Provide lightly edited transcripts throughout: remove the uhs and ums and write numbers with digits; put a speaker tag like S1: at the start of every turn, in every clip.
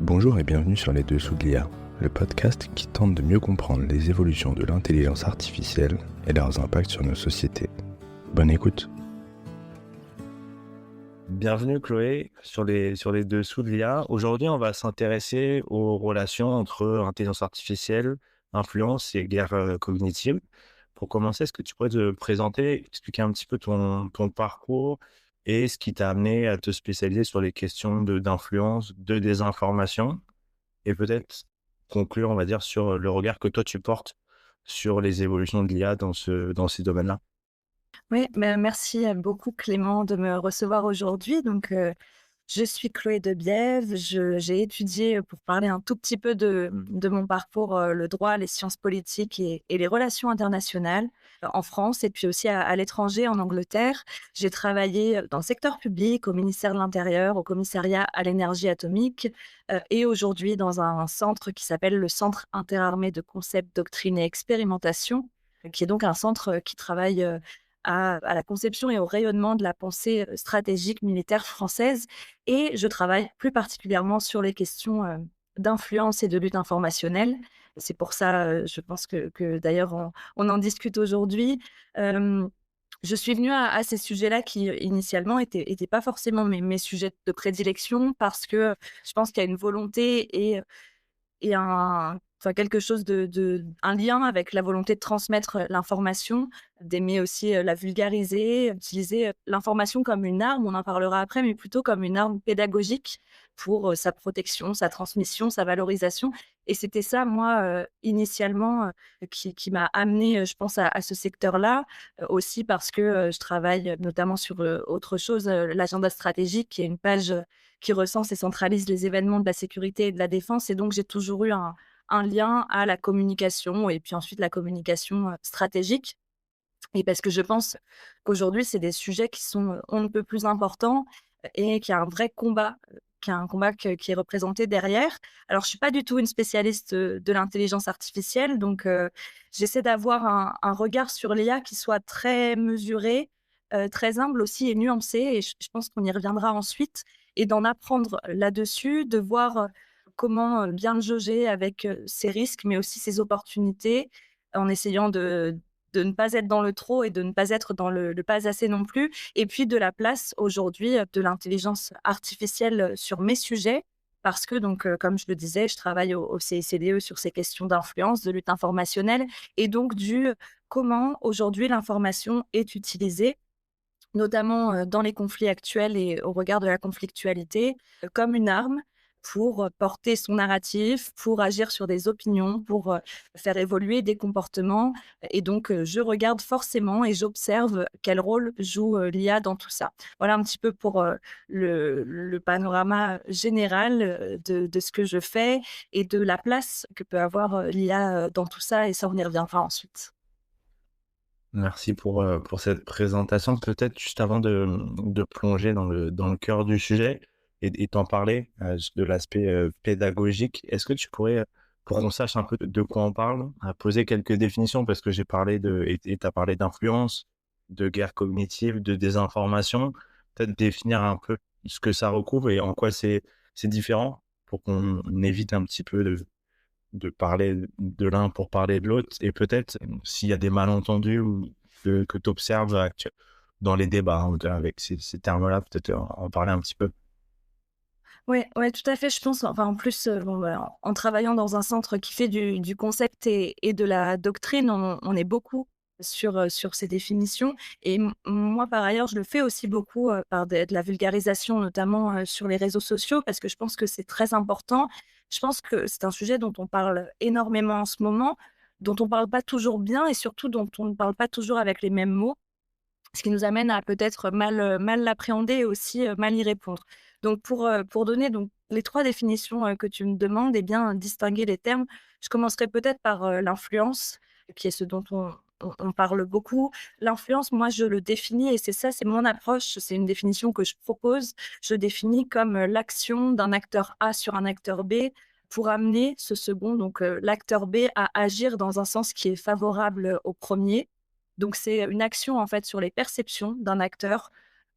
S1: Bonjour et bienvenue sur Les Dessous de l'IA, le podcast qui tente de mieux comprendre les évolutions de l'intelligence artificielle et leurs impacts sur nos sociétés. Bonne écoute.
S2: Bienvenue Chloé sur les dessous de l'IA. Aujourd'hui, on va s'intéresser aux relations entre intelligence artificielle, influence et guerre cognitive. Pour commencer, est-ce que tu pourrais te présenter, expliquer un petit peu ton parcours et ce qui t'a amené à te spécialiser sur les questions d'influence, de désinformation et peut-être conclure, on va dire, sur le regard que toi tu portes sur les évolutions de l'IA dans ces domaines-là.
S3: Oui, merci beaucoup Clément de me recevoir aujourd'hui. Je suis Chloé Debiève. J'ai étudié, pour parler un tout petit peu de mon parcours, le droit, les sciences politiques et les relations internationales en France et puis aussi à l'étranger, en Angleterre. J'ai travaillé dans le secteur public, au ministère de l'Intérieur, au commissariat à l'énergie atomique et aujourd'hui dans un centre qui s'appelle le Centre interarmé de concepts, doctrine et expérimentation, qui est donc un centre qui travaille à la conception et au rayonnement de la pensée stratégique militaire française. Et je travaille plus particulièrement sur les questions d'influence et de lutte informationnelle. C'est pour ça, je pense que d'ailleurs, on en discute aujourd'hui. Euh, je suis venue à ces sujets-là qui, initialement, étaient pas forcément mes sujets de prédilection parce que je pense qu'il y a une volonté et quelque chose un lien avec la volonté de transmettre l'information, d'aimer aussi la vulgariser, utiliser l'information comme une arme, on en parlera après, mais plutôt comme une arme pédagogique pour sa protection, sa transmission, sa valorisation. Et c'était ça, moi, initialement, qui m'a amenée, je pense, à ce secteur-là, aussi parce que je travaille notamment sur autre chose, l'agenda stratégique, qui est une page qui recense et centralise les événements de la sécurité et de la défense. Et donc, j'ai toujours eu un lien à la communication et puis ensuite la communication stratégique. Et parce que je pense qu'aujourd'hui, c'est des sujets qui sont on ne peut plus importants et qu'il y a un vrai combat, qu'il y a un combat qui est représenté derrière. Alors, je ne suis pas du tout une spécialiste de l'intelligence artificielle, donc j'essaie d'avoir un regard sur l'IA qui soit très mesuré, très humble aussi et nuancé. Et je pense qu'on y reviendra ensuite. Et d'en apprendre là-dessus, de voir comment bien le jauger avec ses risques, mais aussi ses opportunités, en essayant de ne pas être dans le trop et de ne pas être dans le pas assez non plus. Et puis de la place aujourd'hui de l'intelligence artificielle sur mes sujets. Parce que donc, comme je le disais, je travaille au CICDE sur ces questions d'influence, de lutte informationnelle et donc comment aujourd'hui l'information est utilisée, notamment dans les conflits actuels et au regard de la conflictualité, comme une arme pour porter son narratif, pour agir sur des opinions, pour faire évoluer des comportements. Et donc, je regarde forcément et j'observe quel rôle joue l'IA dans tout ça. Voilà un petit peu pour le panorama général de ce que je fais et de la place que peut avoir l'IA dans tout ça. Et ça, on y reviendra ensuite.
S2: Merci pour cette présentation. Peut-être juste avant de plonger dans le cœur du sujet et t'en parler de l'aspect pédagogique, est-ce que tu pourrais, pour qu'on sache un peu de quoi on parle, poser quelques définitions parce que j'ai parlé et tu as parlé d'influence, de guerre cognitive, de désinformation, peut-être définir un peu ce que ça recouvre et en quoi c'est différent pour qu'on évite un petit peu de parler de l'un pour parler de l'autre et peut-être s'il y a des malentendus ou que tu observes dans les débats avec ces termes-là, peut-être en parler un petit peu.
S3: Ouais, ouais, tout à fait. Je pense, enfin, en plus, en travaillant dans un centre qui fait du concept et de la doctrine, on est beaucoup sur ces définitions. Et moi, par ailleurs, je le fais aussi beaucoup par de la vulgarisation, notamment sur les réseaux sociaux, parce que je pense que c'est très important. Je pense que c'est un sujet dont on parle énormément en ce moment, dont on parle pas toujours bien et surtout dont on ne parle pas toujours avec les mêmes mots. Ce qui nous amène à peut-être mal l'appréhender et aussi mal y répondre. Donc pour donner donc les 3 définitions, que tu me demandes et bien distinguer les termes, je commencerai peut-être par, l'influence, qui est ce dont on parle beaucoup. L'influence, moi, je le définis et c'est ça, c'est mon approche, c'est une définition que je propose. Je définis comme, l'action d'un acteur A sur un acteur B pour amener ce second, donc l'acteur B à agir dans un sens qui est favorable au premier. Donc c'est une action, en fait, sur les perceptions d'un acteur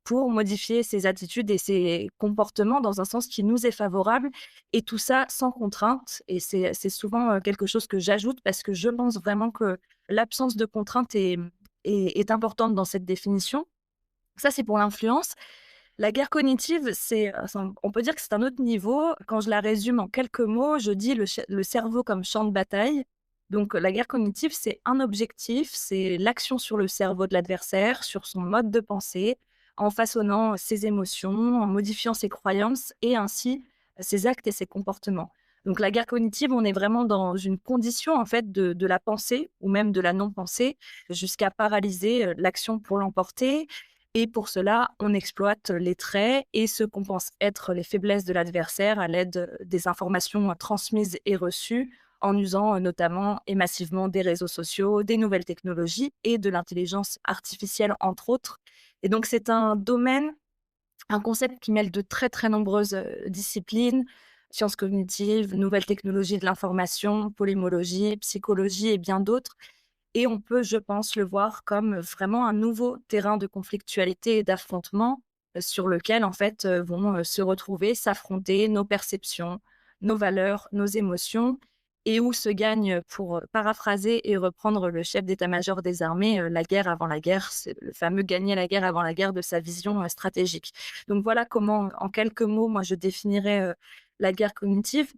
S3: pour modifier ses attitudes et ses comportements dans un sens qui nous est favorable et tout ça sans contrainte et c'est souvent, quelque chose que j'ajoute parce que je pense vraiment que l'absence de contrainte est importante dans cette définition. Ça, c'est pour l'influence. La guerre cognitive, on peut dire que c'est un autre niveau. Quand je la résume en quelques mots, je dis le cerveau comme champ de bataille. Donc, la guerre cognitive, c'est un objectif, c'est l'action sur le cerveau de l'adversaire, sur son mode de pensée, en façonnant ses émotions, en modifiant ses croyances et ainsi ses actes et ses comportements. Donc, la guerre cognitive, on est vraiment dans une condition en fait de la pensée ou même de la non-pensée, jusqu'à paralyser l'action pour l'emporter. Et pour cela, on exploite les traits et ce qu'on pense être les faiblesses de l'adversaire à l'aide des informations transmises et reçues, en usant notamment et massivement des réseaux sociaux, des nouvelles technologies et de l'intelligence artificielle, entre autres. Et donc, c'est un domaine, un concept qui mêle de très, très nombreuses disciplines, sciences cognitives, nouvelles technologies de l'information, polymologie, psychologie et bien d'autres. Et on peut, je pense, le voir comme vraiment un nouveau terrain de conflictualité et d'affrontement sur lequel, en fait, vont se retrouver, s'affronter nos perceptions, nos valeurs, nos émotions, et où se gagne, pour paraphraser et reprendre le chef d'état-major des armées, la guerre avant la guerre, c'est le fameux gagner la guerre avant la guerre de sa vision stratégique. Donc voilà comment, en quelques mots, moi, je définirais la guerre cognitive.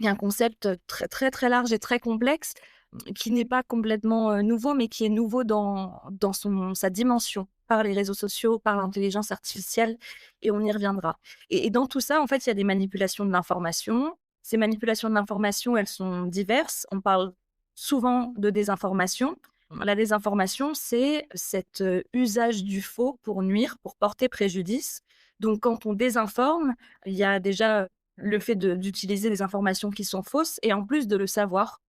S3: Il y a un concept très, très, très large et très complexe qui n'est pas complètement nouveau, mais qui est nouveau dans sa dimension par les réseaux sociaux, par l'intelligence artificielle, et on y reviendra. Et dans tout ça, en fait, il y a des manipulations de l'information. Ces manipulations de l'information, elles sont diverses. On parle souvent de désinformation. La désinformation, c'est cet usage du faux pour nuire, pour porter préjudice. Donc, quand on désinforme, il y a déjà le fait d'utiliser des informations qui sont fausses et en plus de le savoir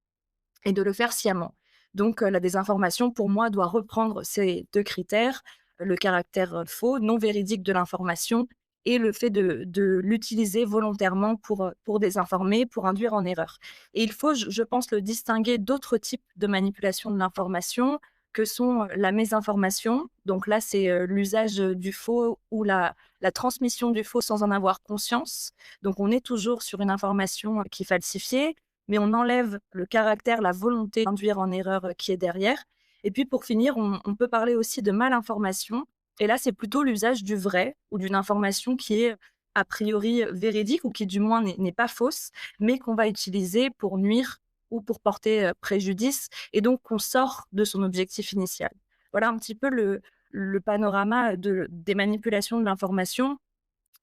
S3: et de le faire sciemment. Donc, la désinformation, pour moi, doit reprendre ces 2 critères, le caractère, faux, non véridique de l'information et le fait de l'utiliser volontairement pour désinformer, pour induire en erreur. Et il faut, je pense, le distinguer d'autres types de manipulation de l'information que sont, la mésinformation. Donc là, c'est, l'usage, du faux ou la transmission du faux sans en avoir conscience. Donc on est toujours sur une information, qui est falsifiée, mais on enlève le caractère, la volonté d'induire en erreur qui est derrière. Et puis pour finir, on peut parler aussi de malinformation. Et là, c'est plutôt l'usage du vrai ou d'une information qui est a priori véridique ou qui du moins n'est pas fausse, mais qu'on va utiliser pour nuire ou pour porter préjudice. Et donc, on sort de son objectif initial. Voilà un petit peu le panorama des manipulations de l'information.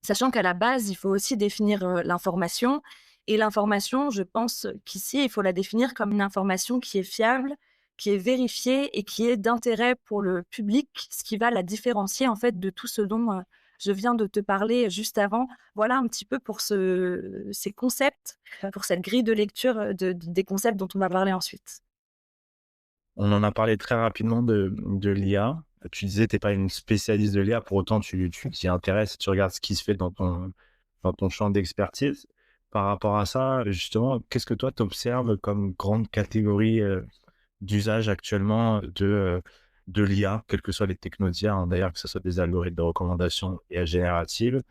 S3: Sachant qu'à la base, il faut aussi définir, l'information et l'information, je pense qu'ici, il faut la définir comme une information qui est fiable, qui est vérifiée et qui est d'intérêt pour le public, ce qui va la différencier, en fait, de tout ce dont, je viens de te parler juste avant. Voilà un petit peu pour ces concepts, pour cette grille de lecture, des concepts dont on va parler ensuite.
S2: On en a parlé très rapidement de l'IA. Tu disais, tu n'es pas une spécialiste de l'IA, pour autant, tu t'y intéresses, tu regardes ce qui se fait dans ton champ d'expertise. Par rapport à ça, justement, qu'est-ce que toi, tu observes comme grande catégorie d'usage actuellement de l'IA, quelles que soient les technologies, hein, d'ailleurs, que ce soit des algorithmes de recommandation et génératives,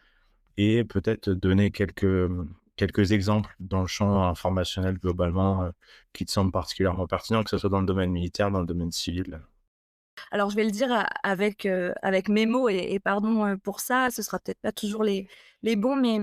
S2: et peut-être donner quelques exemples dans le champ informationnel globalement qui te semblent particulièrement pertinents, que ce soit dans le domaine militaire, dans le domaine civil.
S3: Alors je vais le dire avec mes mots et pardon, pour ça, ce sera peut-être pas toujours les bons, mais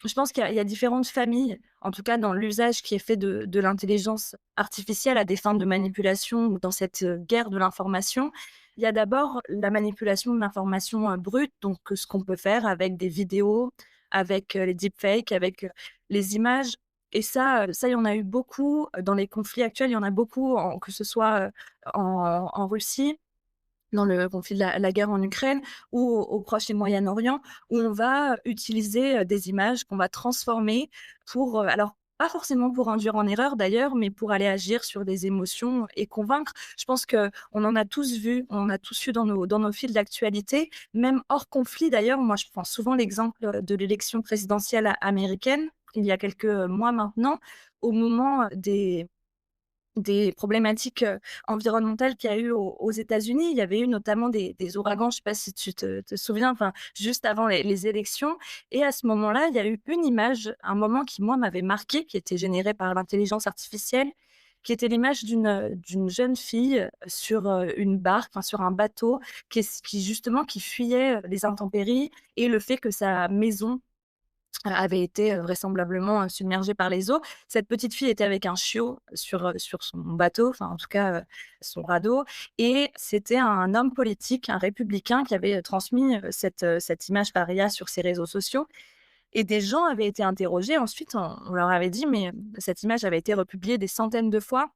S3: je pense qu'il y a différentes familles, en tout cas dans l'usage qui est fait de l'intelligence artificielle à des fins de manipulation ou dans cette, guerre de l'information. Il y a d'abord la manipulation de l'information, brute, donc ce qu'on peut faire avec des vidéos, avec, les deepfakes, avec, les images et ça, il y en a eu beaucoup, dans les conflits actuels, il y en a beaucoup que ce soit, en Russie dans le conflit de la guerre en Ukraine ou au Proche et Moyen-Orient, où on va utiliser, des images qu'on va transformer pour, alors pas forcément pour induire en erreur d'ailleurs, mais pour aller agir sur des émotions et convaincre. Je pense qu'on en a tous vu, on en a tous eu dans nos fils d'actualité, même hors conflit d'ailleurs. Moi, je prends souvent l'exemple, de l'élection présidentielle américaine, il y a quelques, mois maintenant, au moment, des problématiques, environnementales qu'il y a eu aux États-Unis. Il y avait eu notamment des ouragans, je ne sais pas si tu te souviens, enfin, juste avant les élections et à ce moment-là, il y a eu une image, un moment qui, moi, m'avait marquée, qui était généré par l'intelligence artificielle, qui était l'image d'une jeune fille, sur, une barque, enfin, sur un bateau qui justement qui fuyait, les intempéries et le fait que sa maison avait été, vraisemblablement, submergée par les eaux. Cette petite fille était avec un chiot sur son bateau, enfin, en tout cas, son radeau et c'était un homme politique, un républicain qui avait, transmis, cette image par IA sur ses réseaux sociaux et des gens avaient été interrogés. Ensuite, on leur avait dit: «Mais, cette image avait été republiée des centaines de fois».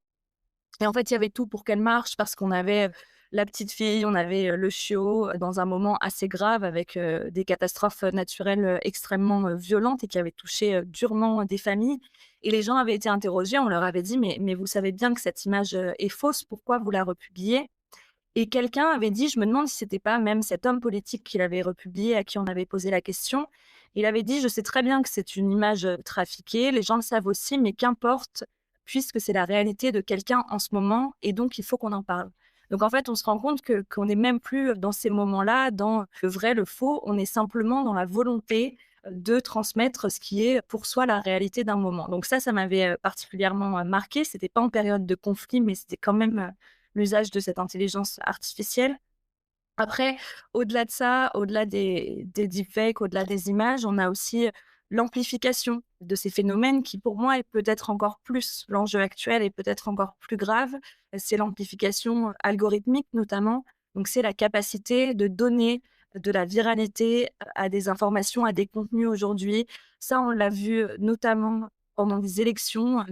S3: Et en fait, il y avait tout pour qu'elle marche parce qu'on avait, la petite fille, on avait, le chiot, dans un moment assez grave avec, des catastrophes, naturelles, extrêmement, violentes et qui avaient touché, durement des familles et les gens avaient été interrogés. On leur avait dit: «Mais vous savez bien que cette image, est fausse, pourquoi vous la republiez?» Et quelqu'un avait dit, je me demande si c'était pas même cet homme politique qui l'avait republié, à qui on avait posé la question. Il avait dit: «Je sais très bien que c'est une image, trafiquée, les gens le savent aussi, mais qu'importe, puisque c'est la réalité de quelqu'un en ce moment et donc il faut qu'on en parle». Donc en fait, on se rend compte qu'on n'est même plus dans ces moments-là, dans le vrai, le faux, on est simplement dans la volonté, de transmettre ce qui est pour soi la réalité d'un moment. Donc ça m'avait, particulièrement, marquée. C'était pas en période de conflit, mais c'était quand même, l'usage de cette intelligence artificielle. Après, au-delà de ça, au-delà des deepfakes, au-delà des images, on a aussi l'amplification de ces phénomènes qui, pour moi, est peut-être encore plus l'enjeu actuel et peut-être encore plus grave. C'est l'amplification algorithmique notamment. Donc, c'est la capacité de donner de la viralité à des informations, à des contenus aujourd'hui. Ça, on l'a vu notamment pendant des élections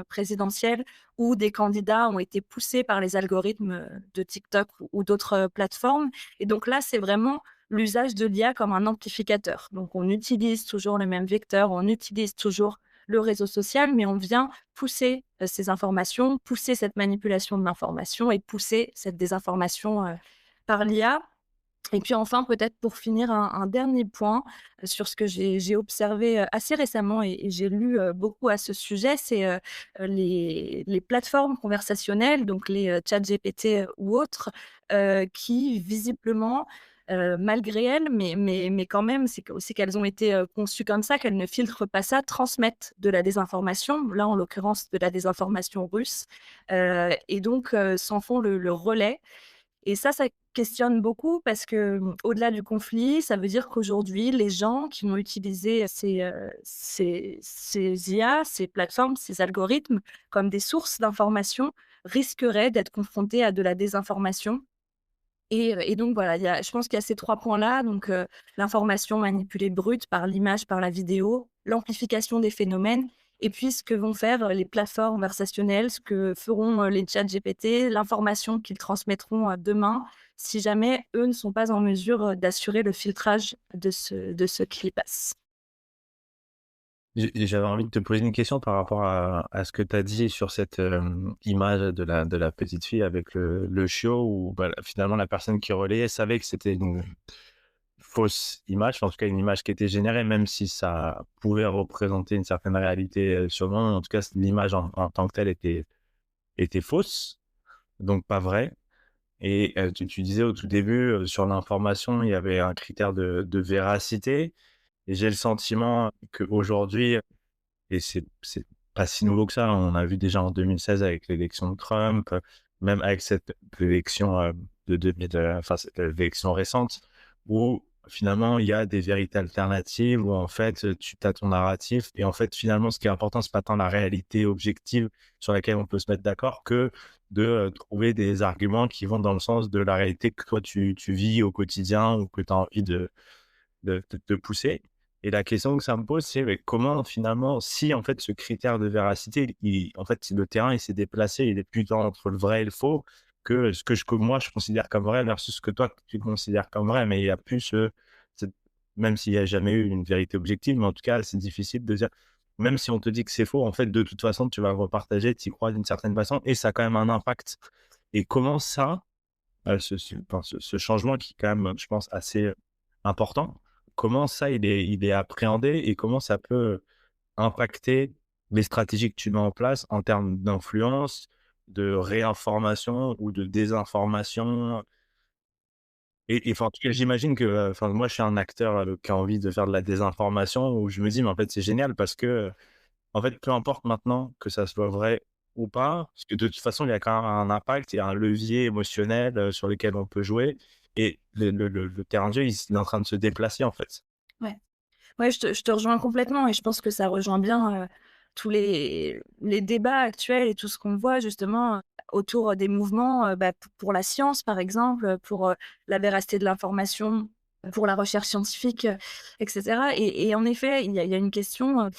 S3: présidentielles où des candidats ont été poussés par les algorithmes, de TikTok ou d'autres, plateformes et donc là, c'est vraiment l'usage de l'IA comme un amplificateur. Donc on utilise toujours le même vecteur, on utilise toujours le réseau social, mais on vient pousser, ces informations, pousser cette manipulation de l'information et pousser cette désinformation, par l'IA et puis enfin, peut-être pour finir, un dernier point, sur ce que j'ai observé, assez récemment et j'ai lu, beaucoup à ce sujet, c'est, les plateformes conversationnelles, donc les, ChatGPT, ou autres, qui visiblement, malgré elles, mais quand même, c'est qu'elles ont été, conçues comme ça, qu'elles ne filtrent pas ça, transmettent de la désinformation. Là, en l'occurrence, de la désinformation russe, et donc s'en font le relais et ça questionne beaucoup parce que, au-delà du conflit, ça veut dire qu'aujourd'hui, les gens qui vont utiliser ces IA, ces plateformes, ces algorithmes comme des sources d'information, risqueraient d'être confrontés à de la désinformation et donc voilà, je pense qu'il y a ces 3 points-là, donc l'information manipulée brute par l'image, par la vidéo, l'amplification des phénomènes et puis ce que vont faire, les plateformes conversationnelles, ce que feront, les ChatGPT, l'information qu'ils transmettront, demain, si jamais eux ne sont pas en mesure, d'assurer le filtrage de ce qui y passe.
S2: J'avais envie de te poser une question par rapport à ce que tu as dit sur cette image de la petite fille avec le chiot où bah, finalement la personne qui relayait savait que c'était une fausse image, en tout cas une image qui était générée, même si ça pouvait représenter une certaine réalité sur le moment. En tout cas, l'image en tant que telle était fausse, donc pas vraie. Et tu disais au tout début, sur l'information, il y avait un critère de véracité. Et j'ai le sentiment qu'aujourd'hui, et c'est pas si nouveau que ça, on a vu déjà en 2016 avec l'élection de Trump, même avec cette élection de 2000, enfin cette élection récente, où finalement il y a des vérités alternatives, où en fait tu as ton narratif, et en fait finalement ce qui est important, c'est pas tant la réalité objective sur laquelle on peut se mettre d'accord que de trouver des arguments qui vont dans le sens de la réalité que toi tu vis au quotidien ou que tu as envie de pousser. Et la question que ça me pose, c'est mais comment finalement, si en fait ce critère de véracité, en fait, le terrain il s'est déplacé, il est plus entre le vrai et le faux que ce que moi je considère comme vrai versus ce que toi tu considères comme vrai. Mais il y a plus même s'il n'y a jamais eu une vérité objective, mais en tout cas, c'est difficile de dire, même si on te dit que c'est faux, en fait, de toute façon, tu vas le repartager, tu y crois d'une certaine façon, et ça a quand même un impact. Et comment ça, ce changement qui est quand même, je pense, assez important, comment ça il est appréhendé et comment ça peut impacter les stratégies que tu mets en place en termes d'influence, de réinformation ou de désinformation. Et enfin, en tout cas, j'imagine que, enfin, moi, je suis un acteur qui a envie de faire de la désinformation où je me dis, mais en fait, c'est génial parce que, en fait, peu importe maintenant que ça soit vrai ou pas, parce que de toute façon, il y a quand même un impact, il y a un levier émotionnel sur lequel on peut jouer. Et le terrain de jeu, il est en train de se déplacer, en fait.
S3: Ouais. Ouais, je te rejoins complètement et je pense que ça rejoint bien, tous les débats actuels et tout ce qu'on voit justement, autour des mouvements, bah, pour la science par exemple, pour, la véracité de l'information, pour la recherche scientifique, et cetera et en effet, il y a une question,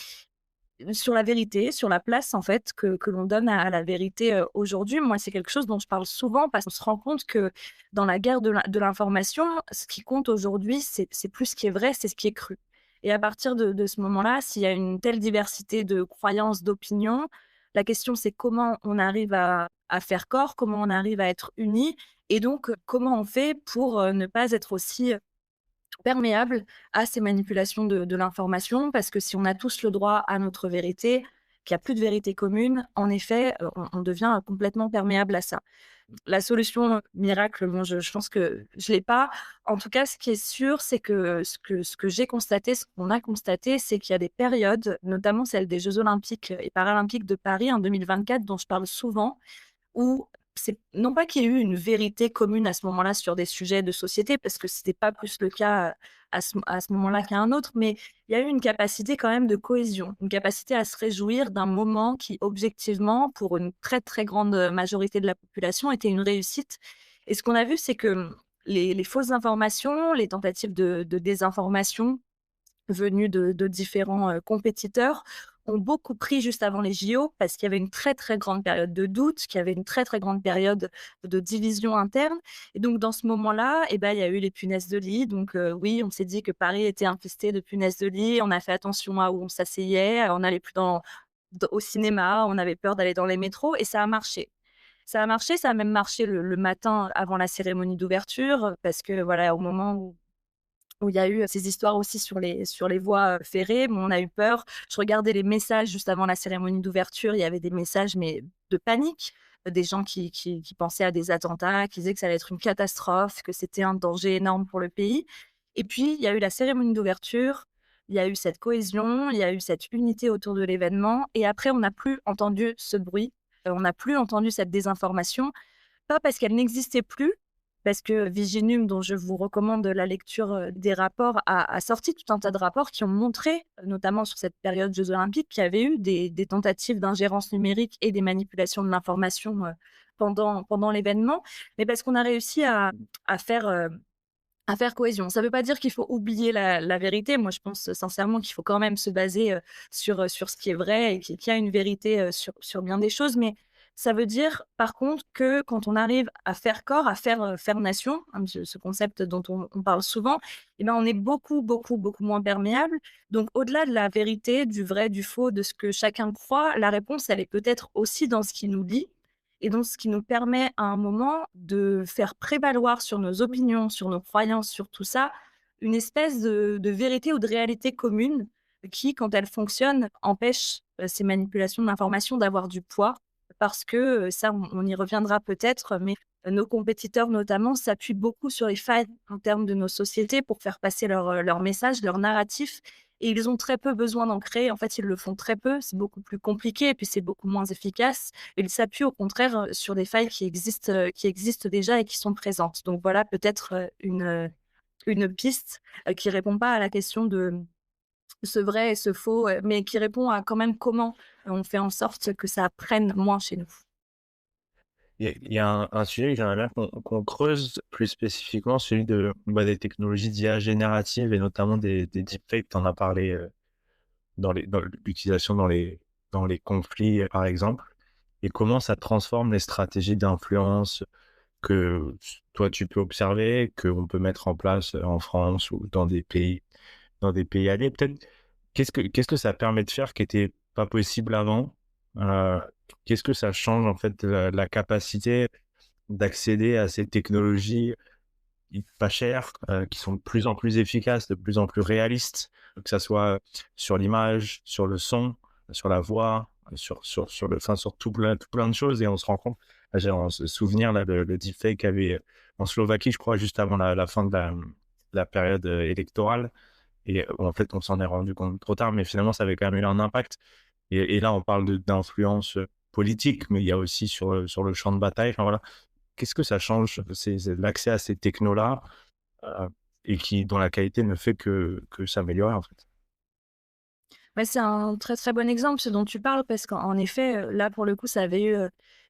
S3: sur la vérité, sur la place en fait que l'on donne à la vérité, aujourd'hui. Moi, c'est quelque chose dont je parle souvent parce qu'on se rend compte que dans la guerre de l'information, ce qui compte aujourd'hui, c'est plus ce qui est vrai, c'est ce qui est cru et à partir de ce moment-là, s'il y a une telle diversité de croyances, d'opinions, la question c'est comment on arrive à faire corps, comment on arrive à être unis et donc, comment on fait pour, ne pas être aussi, perméable à ces manipulations de l'information parce que si on a tous le droit à notre vérité, qu'il y a plus de vérité commune, en effet, on devient complètement perméable à ça. La solution miracle, bon, je pense que je l'ai pas. En tout cas, ce qui est sûr, c'est que ce que j'ai constaté, ce qu'on a constaté, c'est qu'il y a des périodes, notamment celle des Jeux olympiques et paralympiques de Paris en 2024 dont je parle souvent, où c'est non pas qu'il y ait eu une vérité commune à ce moment-là sur des sujets de société, parce que c'était pas plus le cas, à ce moment-là qu'à un autre, mais il y a eu une capacité quand même de cohésion, une capacité à se réjouir d'un moment qui objectivement, pour une très, très grande, majorité de la population, était une réussite et ce qu'on a vu, c'est que, les fausses informations, les tentatives de désinformation venus de différents, compétiteurs, ont beaucoup pris juste avant les JO parce qu'il y avait une très, très grande période de doute, qu'il y avait une très, très grande période de division interne et donc dans ce moment-là et ben, il y a eu les punaises de lit donc oui, on s'est dit que Paris était infesté de punaises de lit, on a fait attention à où on s'asseyait, on n'allait plus au cinéma, on avait peur d'aller dans les métros et ça a marché. Ça a marché, ça a même marché le matin avant la cérémonie d'ouverture, parce que voilà, au moment où il y a eu ces histoires aussi sur les voies, ferrées. Bon, on a eu peur. Je regardais les messages juste avant la cérémonie d'ouverture, il y avait des messages, mais de panique, des gens qui pensaient à des attentats, qui disaient que ça allait être une catastrophe, que c'était un danger énorme pour le pays et puis il y a eu la cérémonie d'ouverture, il y a eu cette cohésion, il y a eu cette unité autour de l'événement et après on n'a plus entendu ce bruit, on n'a plus entendu cette désinformation pas parce qu'elle n'existait plus, parce que Viginum, dont je vous recommande la lecture, des rapports, a sorti tout un tas de rapports qui ont montré, notamment sur cette période Jeux olympiques, qu'il y avait eu des tentatives d'ingérence numérique et des manipulations de l'information, pendant l'événement. Mais parce qu'on a réussi à faire, à faire cohésion. Ça ne veut pas dire qu'il faut oublier la vérité. Moi, je pense sincèrement qu'il faut quand même se baser, sur ce qui est vrai et qu'il y a une vérité, sur bien des choses. Mais ça veut dire, par contre, que quand on arrive à faire corps, à faire nation, hein, ce concept dont on parle souvent, eh ben, on est beaucoup, beaucoup, beaucoup moins perméable. Donc au-delà de la vérité, du vrai, du faux, de ce que chacun croit, la réponse, elle est peut-être aussi dans ce qui nous lie et donc ce qui nous permet à un moment de faire prévaloir sur nos opinions, sur nos croyances, sur tout ça, une espèce de vérité ou de réalité commune qui, quand elle fonctionne, empêche, ces manipulations de l'information d'avoir du poids. Parce que, ça on y reviendra peut-être, mais nos compétiteurs notamment s'appuient beaucoup sur les failles internes de nos sociétés pour faire passer leur message, leur narratif et ils ont très peu besoin d'en créer. En fait, ils le font très peu, c'est beaucoup plus compliqué et puis c'est beaucoup moins efficace. Ils s'appuient au contraire, sur des failles qui existent déjà et qui sont présentes. Donc voilà peut-être, une piste, qui répond pas à la question de ce vrai et ce faux, mais qui répond à quand même comment on fait en sorte que ça prenne moins chez nous.
S2: Il y a un sujet que j'aimerais bien qu'on creuse plus spécifiquement, celui des technologies d'IA générative et notamment des deepfakes. Tu en as parlé dans l'utilisation dans les conflits, par exemple, et comment ça transforme les stratégies d'influence que toi tu peux observer, qu'on peut mettre en place en France ou dans des pays alliés. Peut-être, qu'est-ce que ça permet de faire qui n'était pas possible avant? Euh, Qu'est-ce que ça change en fait la capacité d'accéder à ces technologies pas chères, qui sont de plus en plus efficaces, de plus en plus réalistes, que ça soit sur l'image, sur le son, sur la voix, sur tout plein de choses et on se rend compte. J'ai un souvenir là, le deepfake qu'il y avait en Slovaquie, je crois, juste avant la fin de la période électorale. Et en fait, on s'en est rendu compte trop tard, mais finalement, ça avait quand même eu un impact. Et là, on parle d'influence politique, mais il y a aussi sur le champ de bataille. Enfin, voilà. Qu'est-ce que ça change, c'est l'accès à ces technos-là euh, et dont la qualité ne fait que s'améliorer, en fait.
S3: Ouais, c'est un très, très bon exemple, ce dont tu parles, parce qu'en effet, là, pour le coup, ça avait eu,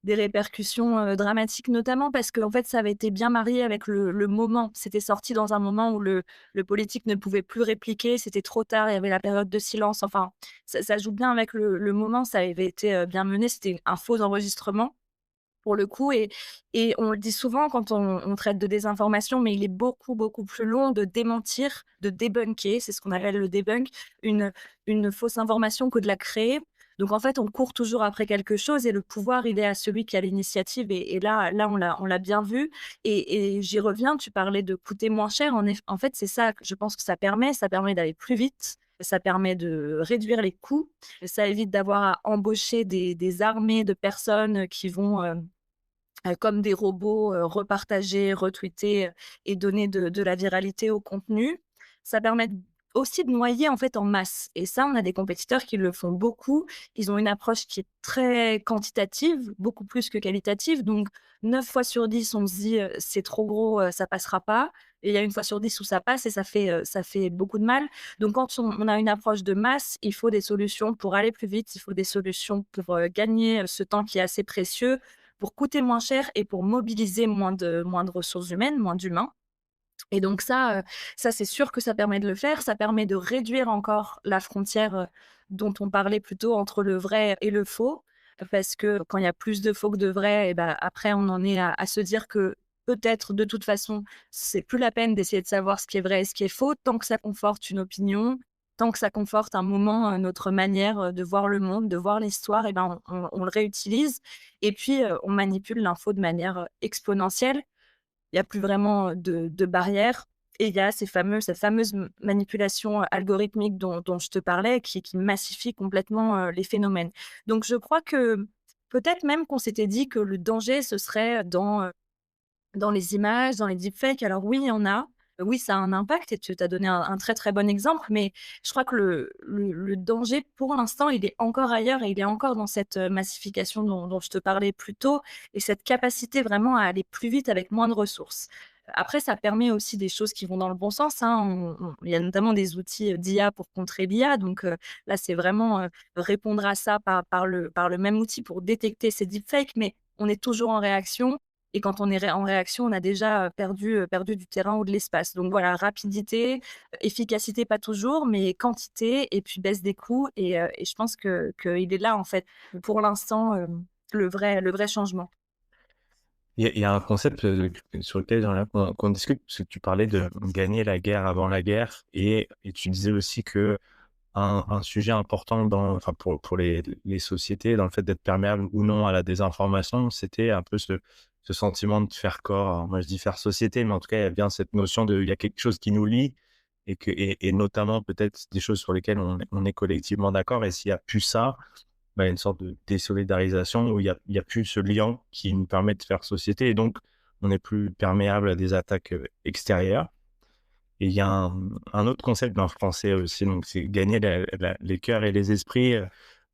S3: des répercussions, dramatiques, notamment parce qu'en fait, ça avait été bien marié avec le moment. C'était sorti dans un moment où le politique ne pouvait plus répliquer, c'était trop tard, il y avait la période de silence, enfin, ça joue bien avec le moment, ça avait été, bien mené, c'était un faux enregistrement. Pour le coup et on le dit souvent quand on traite de désinformation, mais il est beaucoup, beaucoup plus long de démentir, de débunker, c'est ce qu'on appelle le debunk, une une fausse information que de la créer. Donc en fait, on court toujours après quelque chose et le pouvoir, il est à celui qui a l'initiative et là, on l'a bien vu et j'y reviens, tu parlais de coûter moins cher. En fait, c'est ça que je pense que ça permet d'aller plus vite, ça permet de réduire les coûts, ça évite d'avoir à embaucher des armées de personnes qui vont, comme des robots, repartager, retweeter, et donner de la viralité au contenu. Ça permet aussi de noyer, en fait, en masse et ça, on a des compétiteurs qui le font beaucoup. Ils ont une approche qui est très quantitative, beaucoup plus que qualitative, donc 9 fois sur 10, on se dit: «C'est trop gros, ça passera pas» et il y a une fois sur 10 où ça passe et ça fait beaucoup de mal. Donc quand on a une approche de masse, il faut des solutions pour aller plus vite, il faut des solutions pour, gagner, ce temps qui est assez précieux, pour coûter moins cher et pour mobiliser moins de ressources humaines, moins d'humains et donc ça c'est sûr que ça permet de le faire. Ça permet de réduire encore la frontière, dont on parlait plus tôt entre le vrai et le faux. Parce que quand il y a plus de faux que de vrai et ben après on en est à se dire que peut-être de toute façon, c'est plus la peine d'essayer de savoir ce qui est vrai et ce qui est faux, tant que ça conforte une opinion, tant que ça conforte un moment, notre manière, de voir le monde, de voir l'histoire et ben on le réutilise et puis, on manipule l'info de manière, exponentielle. Il y a plus vraiment, de barrières et il y a cette fameuse manipulation algorithmique dont je te parlais qui massifie complètement, les phénomènes. Donc je crois que peut-être même qu'on s'était dit que le danger ce serait dans les images, dans les deepfakes, alors oui, il y en a. Oui, ça a un impact et tu as donné un très, très bon exemple, mais je crois que le danger, pour l'instant, il est encore ailleurs et il est encore dans cette, massification dont je te parlais plus tôt et cette capacité vraiment à aller plus vite avec moins de ressources. Après, ça permet aussi des choses qui vont dans le bon sens, hein. Il y a notamment des outils, d'IA pour contrer l'IA, donc là, c'est vraiment, répondre à ça par le même outil pour détecter ces deepfakes, mais on est toujours en réaction et quand on est en réaction, on a déjà, perdu du terrain ou de l'espace. Donc voilà, rapidité, efficacité pas toujours, mais quantité et puis baisse des coûts et je pense que qu'il est là, en fait, pour l'instant, le vrai changement.
S2: Il y a un concept sur lequel j'aimerais qu'on discute, parce que tu parlais de gagner la guerre avant la guerre, et tu disais aussi que un sujet important enfin pour les sociétés, dans le fait d'être perméable ou non à la désinformation, c'était un peu ce sentiment de faire corps. Alors moi, je dis faire société, mais en tout cas, il y a bien cette notion il y a quelque chose qui nous lie et notamment peut-être des choses sur lesquelles on est collectivement d'accord. Et s'il n'y a plus ça, bah, il y a une sorte de désolidarisation où il y a plus ce lien qui nous permet de faire société et donc on est plus perméable à des attaques extérieures. Et il y a un autre concept dans le français aussi, donc c'est gagner les cœurs et les esprits,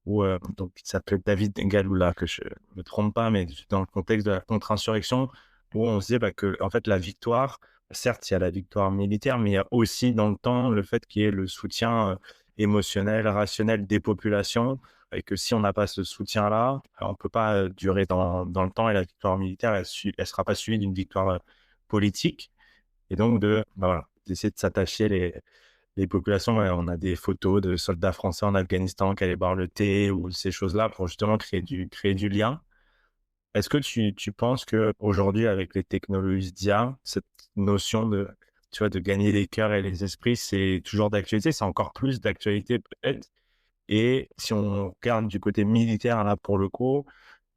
S2: donc il s'appelle David Galula, que je me trompe pas, mais dans le contexte de la contre-insurrection, où on se dit bah, que en fait la victoire, certes il y a la victoire militaire, mais il y a aussi dans le temps le fait qu'il y ait le soutien émotionnel, rationnel des populations, et que si on n'a pas ce soutien-là, on peut pas durer dans le temps, et la victoire militaire, elle sera pas suivie d'une victoire politique. Et donc bah, voilà, d'essayer de s'attacher les populations. Ouais, on a des photos de soldats français en Afghanistan qui allaient boire le thé ou ces choses-là pour justement créer du lien. Est-ce que tu penses qu'aujourd'hui, avec les technologies d'IA, cette notion tu vois, de gagner les cœurs et les esprits, c'est toujours d'actualité, c'est encore plus d'actualité peut-être? Et si on regarde du côté militaire, là, pour le coup,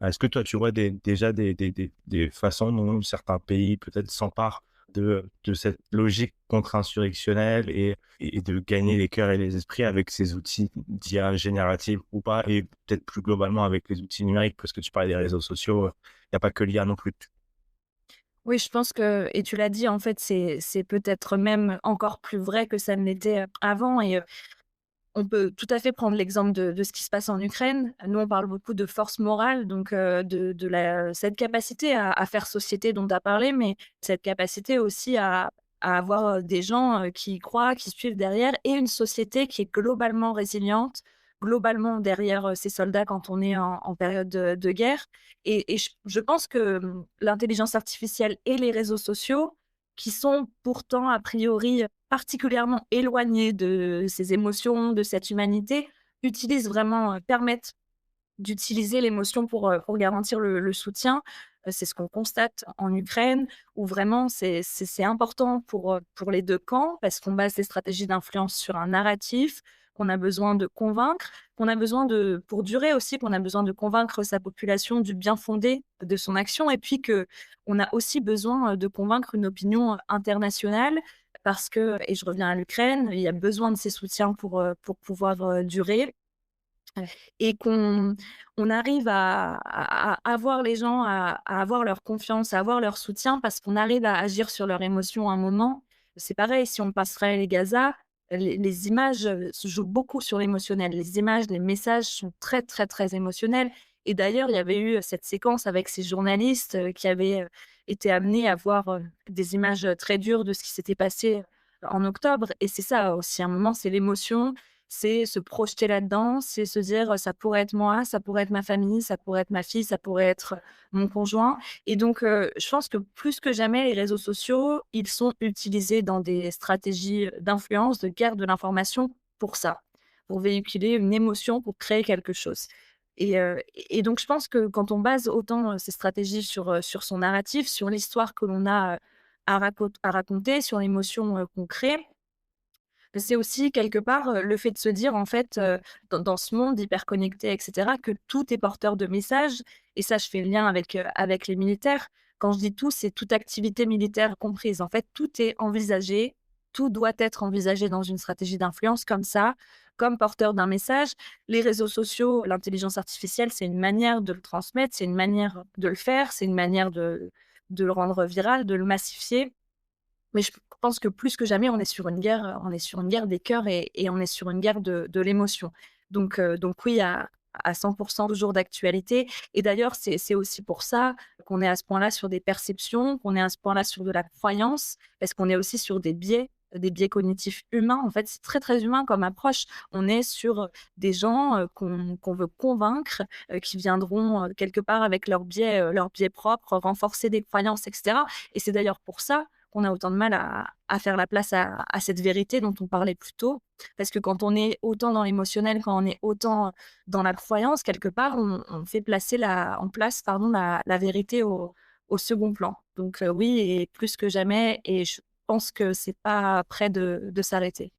S2: est-ce que toi, tu vois déjà des façons dont certains pays peut-être s'emparent de cette logique contre-insurrectionnelle et de gagner les cœurs et les esprits avec ces outils d'IA générative ou pas, et peut-être plus globalement avec les outils numériques, parce que tu parlais des réseaux sociaux, il n'y a pas que l'IA non plus.
S3: Oui, je pense que et tu l'as dit, en fait, c'est peut-être même encore plus vrai que ça ne l'était, avant et on peut tout à fait prendre l'exemple de ce qui se passe en Ukraine. Nous, on parle beaucoup de force morale, donc de cette capacité à faire société dont tu as parlé, mais cette capacité aussi à avoir, des gens, qui y croient, qui suivent derrière et une société qui est globalement résiliente, globalement derrière, ses soldats quand on est en période de guerre et je pense que, l'intelligence artificielle et les réseaux sociaux, qui sont pourtant a priori particulièrement éloignés de ces émotions, de cette humanité, utilisent vraiment, permettent d'utiliser l'émotion pour garantir le soutien. C'est ce qu'on constate en Ukraine où vraiment c'est important pour les 2 camps parce qu'on base des stratégies d'influence sur un narratif qu'on a besoin de convaincre, qu'on a besoin de pour durer aussi, qu'on a besoin de convaincre sa population du bien-fondé de son action et puis qu'on a aussi besoin, de convaincre une opinion, internationale parce que et je reviens à l'Ukraine, il y a besoin de ces soutiens pour pouvoir, durer. Et qu'on arrive à avoir les gens à avoir leur confiance, à avoir leur soutien parce qu'on arrive à agir sur leurs émotions à un moment. C'est pareil, si on passerait les Gaza, les images, se jouent beaucoup sur l'émotionnel. Les images, les messages sont très, très, très émotionnels et d'ailleurs, il y avait eu cette séquence avec ces journalistes, qui avaient, été amenés à voir, des images, très dures de ce qui s'était passé, en octobre et c'est ça aussi, à un moment, c'est l'émotion, c'est se projeter là-dedans, c'est se dire, «Ça pourrait être moi, ça pourrait être ma famille, ça pourrait être ma fille, ça pourrait être mon conjoint» et donc je pense que plus que jamais, les réseaux sociaux, ils sont utilisés dans des stratégies, d'influence, de guerre de l'information pour ça, pour véhiculer une émotion, pour créer quelque chose et donc je pense que quand on base autant, ces stratégies sur son narratif, sur l'histoire que l'on a, à raconter, sur l'émotion, qu'on crée, c'est aussi quelque part, le fait de se dire en fait, dans ce monde hyper connecté et cetera, que tout est porteur de messages et ça je fais le lien avec les militaires. Quand je dis tout, c'est toute activité militaire comprise. En fait, tout est envisagé, tout doit être envisagé dans une stratégie d'influence comme ça, comme porteur d'un message. Les réseaux sociaux, l'intelligence artificielle, c'est une manière de le transmettre, c'est une manière de le faire, c'est une manière de le rendre viral, de le massifier. Mais je pense que plus que jamais, on est sur une guerre des cœurs et on est sur une guerre de l'émotion. Donc oui, à 100 toujours d'actualité et d'ailleurs, c'est aussi pour ça qu'on est à ce point-là sur des perceptions, qu'on est à ce point-là sur de la croyance, parce qu'on est aussi sur des biais cognitifs humains. En fait, c'est très, très humain comme approche. On est sur, des gens, qu'on veut convaincre, qui viendront, quelque part avec leurs biais propres, renforcer des croyances et cetera et c'est d'ailleurs pour ça qu'on a autant de mal à faire la place à cette vérité dont on parlait plus tôt. Parce que quand on est autant dans l'émotionnel, quand on est autant dans la croyance, quelque part, on fait placer on place, pardon, la vérité au second plan. Donc oui et plus que jamais et je pense que c'est pas près de s'arrêter.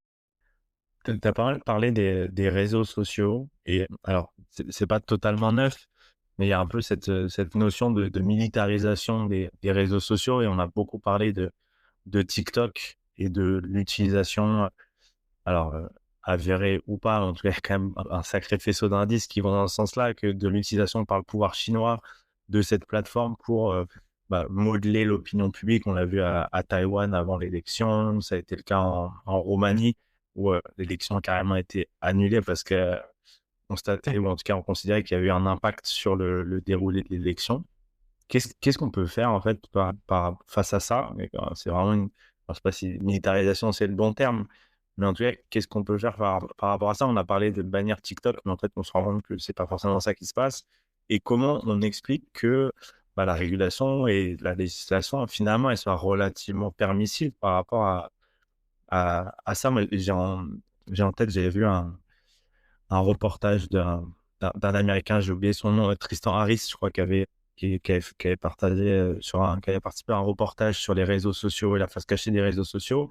S2: Tu as pas mal parlé des réseaux sociaux et alors c'est pas totalement neuf, mais il y a un peu cette notion de militarisation des réseaux sociaux et on a beaucoup parlé de TikTok et de l'utilisation, alors, avérée ou pas, en tout cas, il y a quand même un sacré faisceau d'indices qui vont dans ce sens-là, que de l'utilisation par le pouvoir chinois de cette plateforme pour, modeler l'opinion publique. On l'a vu à Taïwan avant l'élection, ça a été le cas en Roumanie où, l'élection a carrément été annulée parce qu'on constatait ou en tout cas on considérait qu'il y avait eu un impact sur le déroulé de l'élection. Qu'est-ce qu'on peut faire en fait face à ça? Et c'est vraiment je sais pas si militarisation c'est le bon terme, mais en tout cas, qu'est-ce qu'on peut faire par rapport à ça? On a parlé de bannir TikTok, mais en fait, on se rend compte que c'est pas forcément ça qui se passe. Et comment on explique que la régulation et la législation, finalement, elles soient relativement permissives par rapport à ça? Moi, j'ai en tête, j'avais vu un reportage d'un Américain, j'ai oublié son nom, Tristan Harris, je crois, qui avait partagé, qui avait participé à un reportage sur les réseaux sociaux et la face cachée des réseaux sociaux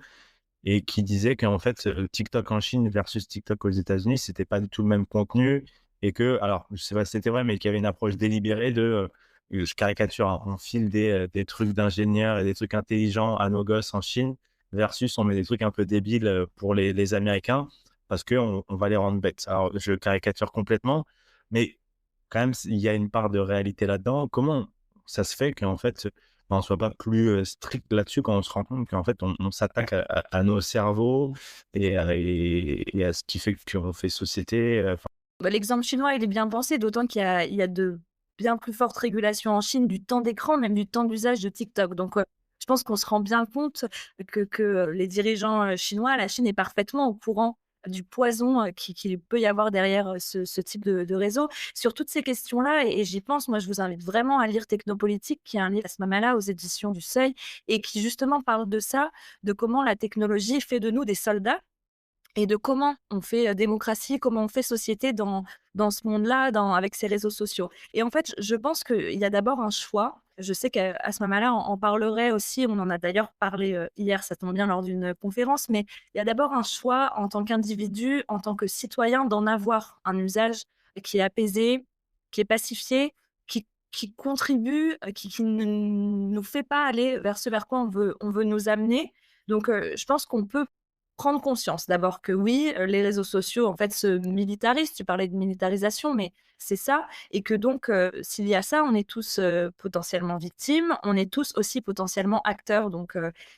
S2: et qui disait qu'en fait, TikTok en Chine versus TikTok aux États-Unis, c'était pas du tout le même contenu et que alors je sais pas si c'était vrai, mais qu'il y avait une approche délibérée de, je caricature, hein, on file des trucs d'ingénieurs et des trucs intelligents à nos gosses en Chine versus on met des trucs un peu débiles pour les Américains parce qu'on va les rendre bêtes. Alors, je caricature complètement, mais quand même, il y a une part de réalité là-dedans. Comment ça se fait qu'en fait, on ne soit pas plus strict là-dessus quand on se rend compte qu'en fait, on s'attaque à nos cerveaux et à ce qui fait qu'on fait société.
S3: Bah, l'exemple chinois, il est bien pensé, d'autant qu'il y a de bien plus fortes régulations en Chine du temps d'écran, même du temps d'usage de TikTok. Donc, je pense qu'on se rend bien compte que les dirigeants chinois, la Chine est parfaitement au courant du poison qu'il peut y avoir derrière ce type de réseau. Sur toutes ces questions-là, et j'y pense, moi, je vous invite vraiment à lire Technopolitique, qui est un livre à ce moment-là aux éditions du Seuil, et qui justement parle de ça, de comment la technologie fait de nous des soldats et de comment on fait démocratie, comment on fait société dans ce monde-là, avec ces réseaux sociaux. Et en fait, je pense qu'il y a d'abord un choix. Je sais qu'à ce moment-là, on parlerait aussi, on en a d'ailleurs parlé hier, ça tombe bien, lors d'une conférence, mais il y a d'abord un choix en tant qu'individu, en tant que citoyen, d'en avoir un usage qui est apaisé, qui est pacifié, qui contribue, qui ne nous fait pas aller vers ce vers quoi on veut nous amener. Donc, je pense qu'on peut prendre conscience d'abord que oui, les réseaux sociaux en fait se militarisent. Tu parlais de militarisation, mais c'est ça et que donc s'il y a ça, on est tous, potentiellement victimes, on est tous aussi potentiellement acteurs donc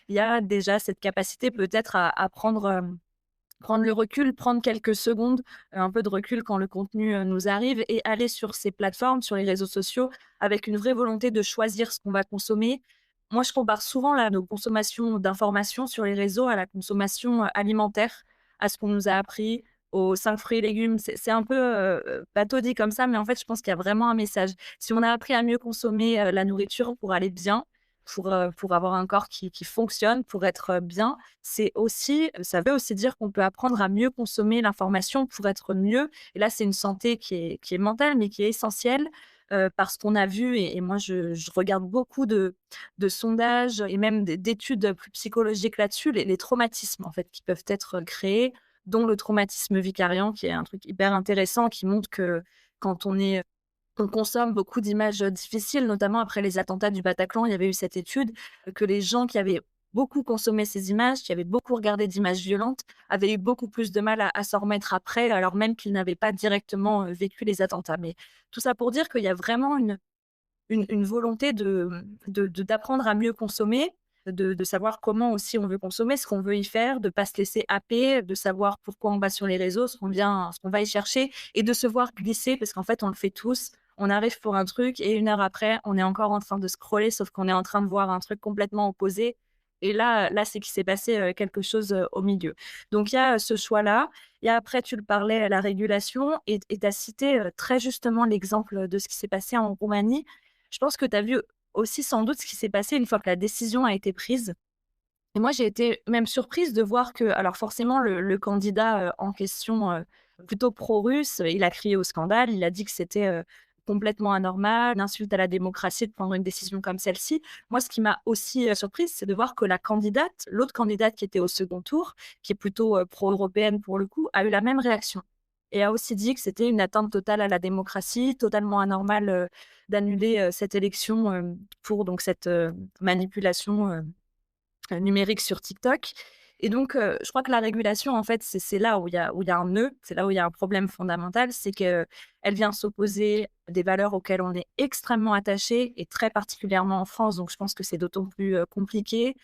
S3: il y a déjà cette capacité peut-être à prendre le recul, prendre quelques secondes, un peu de recul quand le contenu, nous arrive et aller sur ces plateformes, sur les réseaux sociaux avec une vraie volonté de choisir ce qu'on va consommer. Moi, je compare souvent là, nos consommations d'informations sur les réseaux à la consommation, alimentaire, à ce qu'on nous a appris, aux 5 fruits et légumes. C'est un peu, bateau dit comme ça, mais en fait, je pense qu'il y a vraiment un message. Si on a appris à mieux consommer, la nourriture pour aller bien, pour avoir un corps qui fonctionne, pour être, bien, ça veut aussi dire qu'on peut apprendre à mieux consommer l'information pour être mieux. Et là, c'est une santé qui est mentale, mais qui est essentielle, parce qu'on a vu et moi je regarde beaucoup de sondages et même d'études plus psychologiques là-dessus, les traumatismes en fait qui peuvent être créés, dont le traumatisme vicariant qui est un truc hyper intéressant qui montre que quand on consomme beaucoup d'images, difficiles, notamment après les attentats du Bataclan. Il y avait eu cette étude, que les gens qui avaient beaucoup consommé ces images, qui avaient beaucoup regardé d'images violentes, avaient eu beaucoup plus de mal à s'en remettre après, alors même qu'ils n'avaient pas directement, vécu les attentats. Mais tout ça pour dire qu'il y a vraiment une volonté d'apprendre à mieux consommer, de savoir comment aussi on veut consommer, ce qu'on veut y faire, de pas se laisser happer, de savoir pourquoi on va sur les réseaux, ce qu'on va y chercher et de se voir glisser parce qu'en fait, on le fait tous. On arrive pour un truc et 1 heure après, on est encore en train de scroller, sauf qu'on est en train de voir un truc complètement opposé et là, c'est qu'il s'est passé, quelque chose, au milieu. Donc il y a, ce choix-là. Il y a après, tu le parlais, la régulation et tu as cité, très justement l'exemple de ce qui s'est passé en Roumanie. Je pense que tu as vu aussi sans doute ce qui s'est passé une fois que la décision a été prise. Et moi, j'ai été même surprise de voir que, alors forcément, le candidat en question, plutôt pro-russe, il a crié au scandale, il a dit que c'était complètement anormal, une insulte à la démocratie de prendre une décision comme celle-ci. Moi, ce qui m'a aussi surprise, c'est de voir que l'autre candidate qui était au second tour, qui est plutôt pro-européenne pour le coup, a eu la même réaction et a aussi dit que c'était une atteinte totale à la démocratie, totalement anormal d'annuler cette élection pour donc cette manipulation numérique sur TikTok. Et donc, je crois que la régulation, en fait, c'est là où il y a un nœud, c'est là où il y a un problème fondamental, c'est qu'elle vient s'opposer à des valeurs auxquelles on est extrêmement attaché et très particulièrement en France, donc je pense que c'est d'autant plus, compliqué,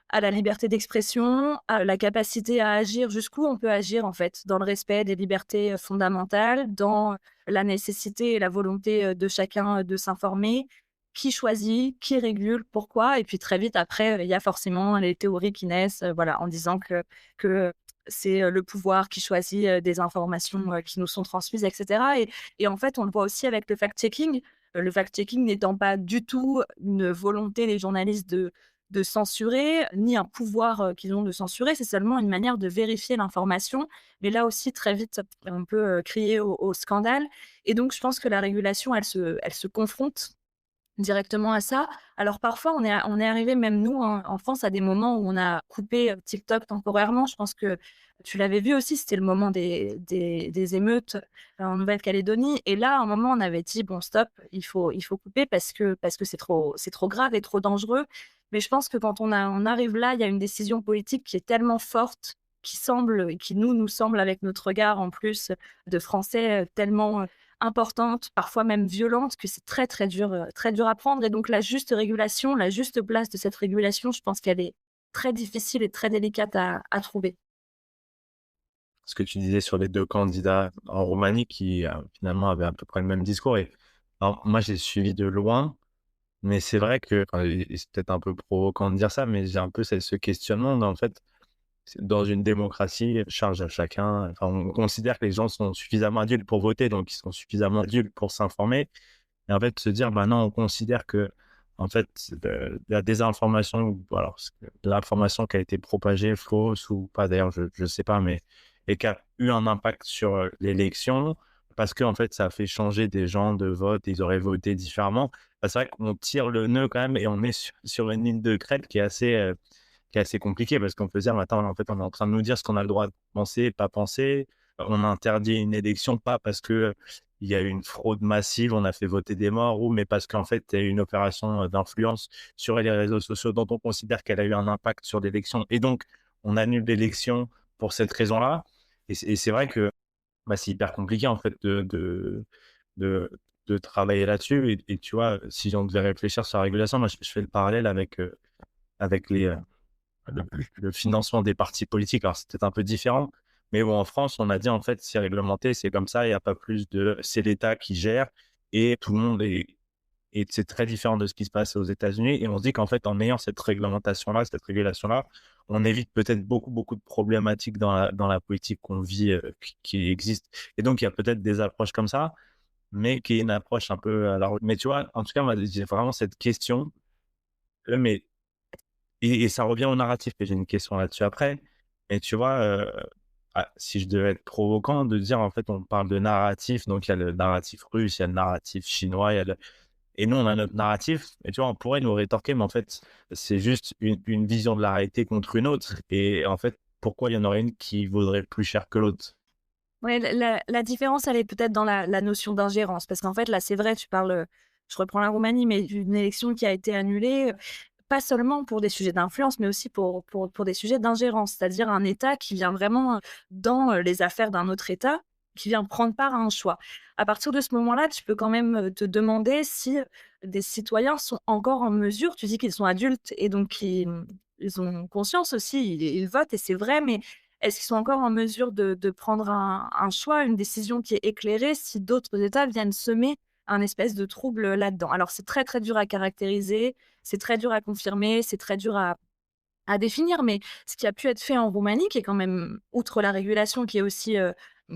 S3: à la liberté d'expression, à la capacité à agir, jusqu'où on peut agir, en fait, dans le respect des libertés, fondamentales, dans la nécessité et la volonté, de chacun, de s'informer. Qui choisit? Qui régule? Pourquoi? Et puis très vite après, il y a forcément les théories qui naissent, voilà, en disant que c'est, le pouvoir qui choisit, des informations, qui nous sont transmises et cetera et en fait, on le voit aussi avec le fact-checking. Le fact-checking n'étant pas du tout une volonté des journalistes de censurer, ni un pouvoir, qu'ils ont de censurer. C'est seulement une manière de vérifier l'information. Mais là aussi, très vite, on peut, crier au scandale et donc je pense que la régulation, elle se confronte directement à ça. Alors parfois, on est arrivé même nous en France à des moments où on a coupé, TikTok temporairement. Je pense que tu l'avais vu aussi, c'était le moment des émeutes, en Nouvelle-Calédonie et là, à un moment, on avait dit: «Bon stop, il faut couper parce que c'est trop grave et trop dangereux». Mais je pense que quand on arrive là, il y a une décision politique qui est tellement forte, qui nous semble avec notre regard en plus de Français, tellement, importante, parfois même violente, que c'est très dur à prendre et donc la juste régulation, la juste place de cette régulation, je pense qu'elle est très difficile et très délicate à trouver.
S2: Ce que tu disais sur les 2 candidats en Roumanie qui, finalement avaient à peu près le même discours et alors moi j'ai suivi de loin, mais c'est vrai que enfin et c'est peut-être un peu provocant de dire ça, mais j'ai un peu ce questionnement dans en fait, c'est dans une démocratie, charge à chacun, enfin on considère que les gens sont suffisamment adultes pour voter, donc ils sont suffisamment adultes pour s'informer et en fait se dire: «Bah non, on considère que en fait, de la désinformation ou alors ce que l'information qui a été propagée, fausse ou pas d'ailleurs, je sais pas, mais et qui a eu un impact sur, l'élection parce qu'en fait, ça a fait changer des gens de vote, ils auraient voté différemment. Bah, c'est vrai qu'on tire le nœud quand même et on est sur une ligne de crête qui est assez compliquée parce qu'on peut se dire: «Mais attends, en fait, on est en train de nous dire ce qu'on a le droit de penser, pas penser. On interdit une élection pas parce que, il y a eu une fraude massive, on a fait voter des morts ou mais parce qu'en fait, il y a eu une opération, d'influence sur les réseaux sociaux dont on considère qu'elle a eu un impact sur l'élection et donc on annule l'élection pour cette raison-là» et c'est vrai que, bah, c'est hyper compliqué en fait de de travailler là-dessus et tu vois, si on devait réfléchir sur la régulation, moi je fais le parallèle avec le financement des partis politiques. Alors, c'est peut-être un peu différent, mais bon, en France, on a dit en fait, c'est réglementé, c'est comme ça, il n'y a pas plus de. C'est l'État qui gère et tout le monde est. Et c'est très différent de ce qui se passe aux États-Unis. Et on se dit qu'en fait, en ayant cette réglementation-là, cette régulation-là, on évite peut-être beaucoup, beaucoup de problématiques dans la politique qu'on vit, qui existe. Et donc, il y a peut-être des approches comme ça, mais qui est une approche un peu. Alors, mais tu vois, en tout cas, moi, j'ai vraiment cette question. Mais et ça revient au narratif et j'ai une question là-dessus après. Mais tu vois, si je devais être provocant, de dire en fait, on parle de narratif, donc il y a le narratif russe, il y a le narratif chinois, il y a le et nous, on a notre narratif et tu vois, on pourrait nous rétorquer, mais en fait, c'est juste une vision de la réalité contre une autre et en fait, pourquoi il y en aurait une qui vaudrait plus cher que l'autre?
S3: Ouais, la différence, elle est peut-être dans la notion d'ingérence parce qu'en fait, là, c'est vrai, tu parles, je reprends la Roumanie, mais d'une élection qui a été annulée, pas seulement pour des sujets d'influence, mais aussi pour des sujets d'ingérence. C'est-à-dire un État qui vient vraiment, dans, les affaires d'un autre État, qui vient prendre part à un choix. À partir de ce moment-là, tu peux quand même, te demander si, des citoyens sont encore en mesure tu dis qu'ils sont adultes et donc ils ont conscience aussi, ils votent et c'est vrai, mais est-ce qu'ils sont encore en mesure de prendre un choix, une décision qui est éclairée si d'autres États viennent semer un espèce de trouble, là-dedans? Alors c'est très, très dur à caractériser, c'est très dur à confirmer, c'est très dur à définir, mais ce qui a pu être fait en Roumanie, qui est quand même, outre la régulation, qui est aussi,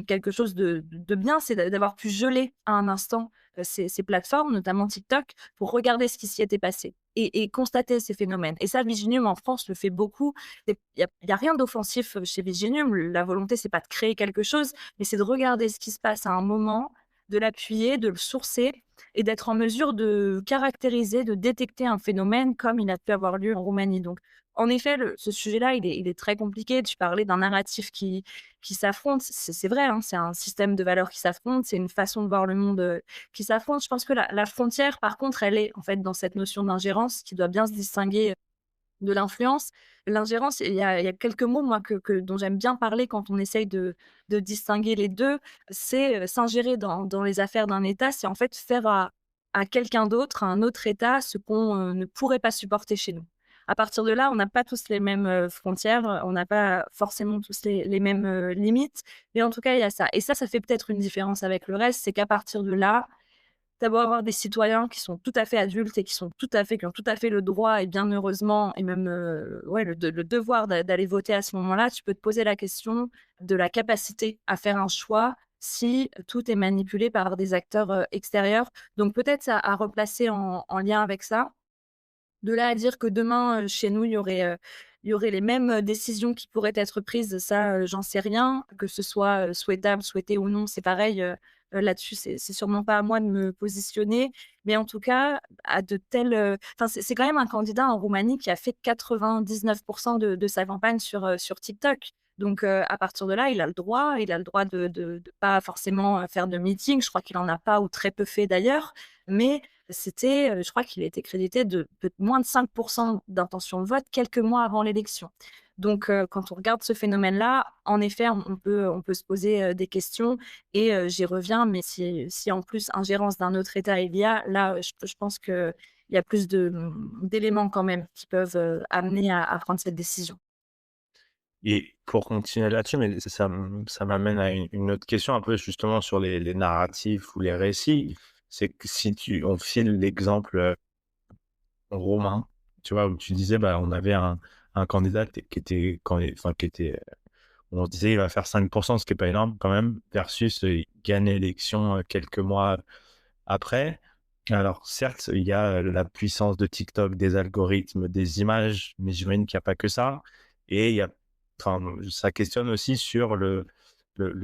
S3: quelque chose de bien, c'est d'avoir pu geler à un instant, ces plateformes, notamment TikTok, pour regarder ce qui s'y était passé et constater ces phénomènes et ça, Viginium en France le fait beaucoup. Il y a rien d'offensif, chez Viginium. La volonté, c'est pas de créer quelque chose, mais c'est de regarder ce qui se passe à un moment, de l'appuyer, de le sourcer et d'être en mesure de caractériser, de détecter un phénomène comme il a pu avoir lieu en Roumanie. Donc en effet, ce sujet-là, il est très compliqué. Tu parlais d'un narratif qui s'affronte. C'est vrai, hein, c'est un système de valeurs qui s'affronte, c'est une façon de voir le monde, qui s'affronte. Je pense que la frontière, par contre, elle est, en fait, dans cette notion d'ingérence qui doit bien se distinguer, de l'influence. L'ingérence, il y a quelques mots, moi, que dont j'aime bien parler quand on essaye de distinguer les 2. C'est, s'ingérer dans les affaires d'un État, c'est, en fait, faire à quelqu'un d'autre, à un autre État, ce qu'on, ne pourrait pas supporter chez nous. À partir de là, on n'a pas tous les mêmes, frontières, on n'a pas forcément tous les mêmes, limites, mais en tout cas, il y a ça et ça fait peut-être une différence avec le reste, c'est qu'à partir de là, tu beau avoir des citoyens qui sont tout à fait adultes et qui ont tout à fait le droit et bien heureusement et même, ouais, le devoir d'aller voter à ce moment-là, tu peux te poser la question de la capacité à faire un choix si tout est manipulé par des acteurs, extérieurs. Donc peut-être à replacer en lien avec ça. De là à dire que demain, chez nous, il y aurait les mêmes, décisions qui pourraient être prises, ça, j'en sais rien. Que ce soit, souhaitable, souhaité ou non, c'est pareil, là-dessus, c'est sûrement pas à moi de me positionner. Mais en tout cas, à de telles, enfin, c'est quand même un candidat en Roumanie qui a fait 99 de sa campagne sur TikTok. Donc, à partir de là, il a le droit de pas forcément, faire de meeting. Je crois qu'il en a pas ou très peu fait d'ailleurs. Mais c'était, je crois qu'il a été crédité de moins de 5 d'intention de vote quelques mois avant l'élection. Donc, quand on regarde ce phénomène-là, en effet, on peut se poser, des questions et j'y reviens, mais si en plus ingérence d'un autre État il y a, là, je pense qu'il y a plus d'éléments quand même qui peuvent, amener à prendre cette décision.
S2: Et pour continuer là-dessus, mais ça m'amène à une autre question un peu justement sur les narratifs ou les récits. C'est que si on file l'exemple romain, tu vois, où tu disais, bah, on avait un candidat qui était, enfin, qui était, on se disait, il va faire 5%, ce qui est pas énorme quand même, versus il gagne l'élection quelques mois après. Alors, certes, il y a la puissance de TikTok, des algorithmes, des images, mais j'imagine qu'il n'y a pas que ça. Et il y a, enfin, ça questionne aussi sur le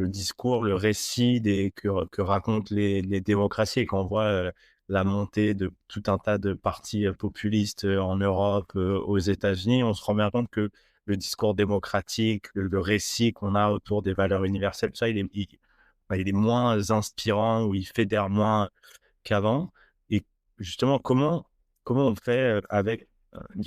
S2: discours, le récit que racontent les démocraties. Et quand on voit la montée de tout un tas de partis populistes en Europe, aux États-Unis, on se rend bien compte que le discours démocratique, le récit qu'on a autour des valeurs universelles, tout ça, il est moins inspirant ou il fédère moins qu'avant. Et justement, comment on fait avec,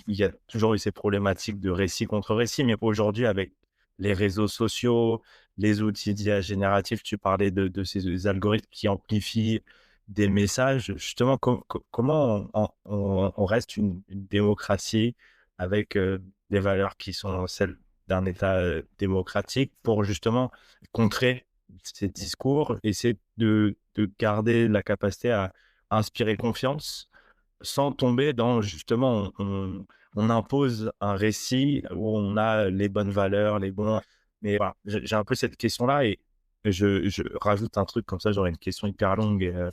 S2: il y a toujours eu ces problématiques de récit contre récit, mais aujourd'hui avec les réseaux sociaux, les outils d'IA génératifs, tu parlais de ces algorithmes qui amplifient des messages. Justement, comment on reste une démocratie avec des valeurs qui sont celles d'un État démocratique pour justement contrer ces discours, essayer de garder la capacité à inspirer confiance sans tomber dans justement, on impose un récit où on a les bonnes valeurs, les bons. Mais voilà, j'ai un peu cette question-là et je rajoute un truc comme ça, j'aurais une question hyper longue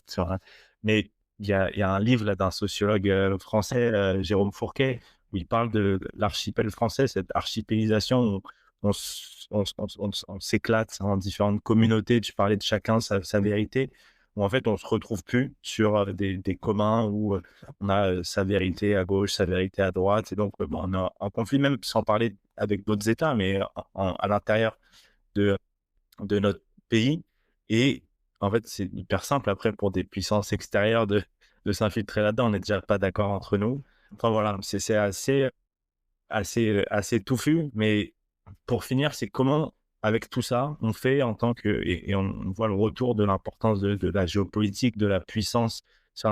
S2: mais il y a un livre là d'un sociologue français, Jérôme Fourquet, où il parle de l'archipel français, cette archipélisation où on s'éclate en différentes communautés. Tu parlais de chacun sa vérité, où en fait on se retrouve plus sur des communs où on a sa vérité à gauche, sa vérité à droite. Et donc, bon, on a un conflit, même sans parler avec d'autres États, mais à l'intérieur de, de notre pays. Et en fait, c'est hyper simple après pour des puissances extérieures de s'infiltrer là-dedans. On n'est déjà pas d'accord entre nous. Enfin voilà, c'est assez touffu. Mais pour finir, c'est comment, avec tout ça, on fait en tant que, et on voit le retour de l'importance de la géopolitique, de la puissance sur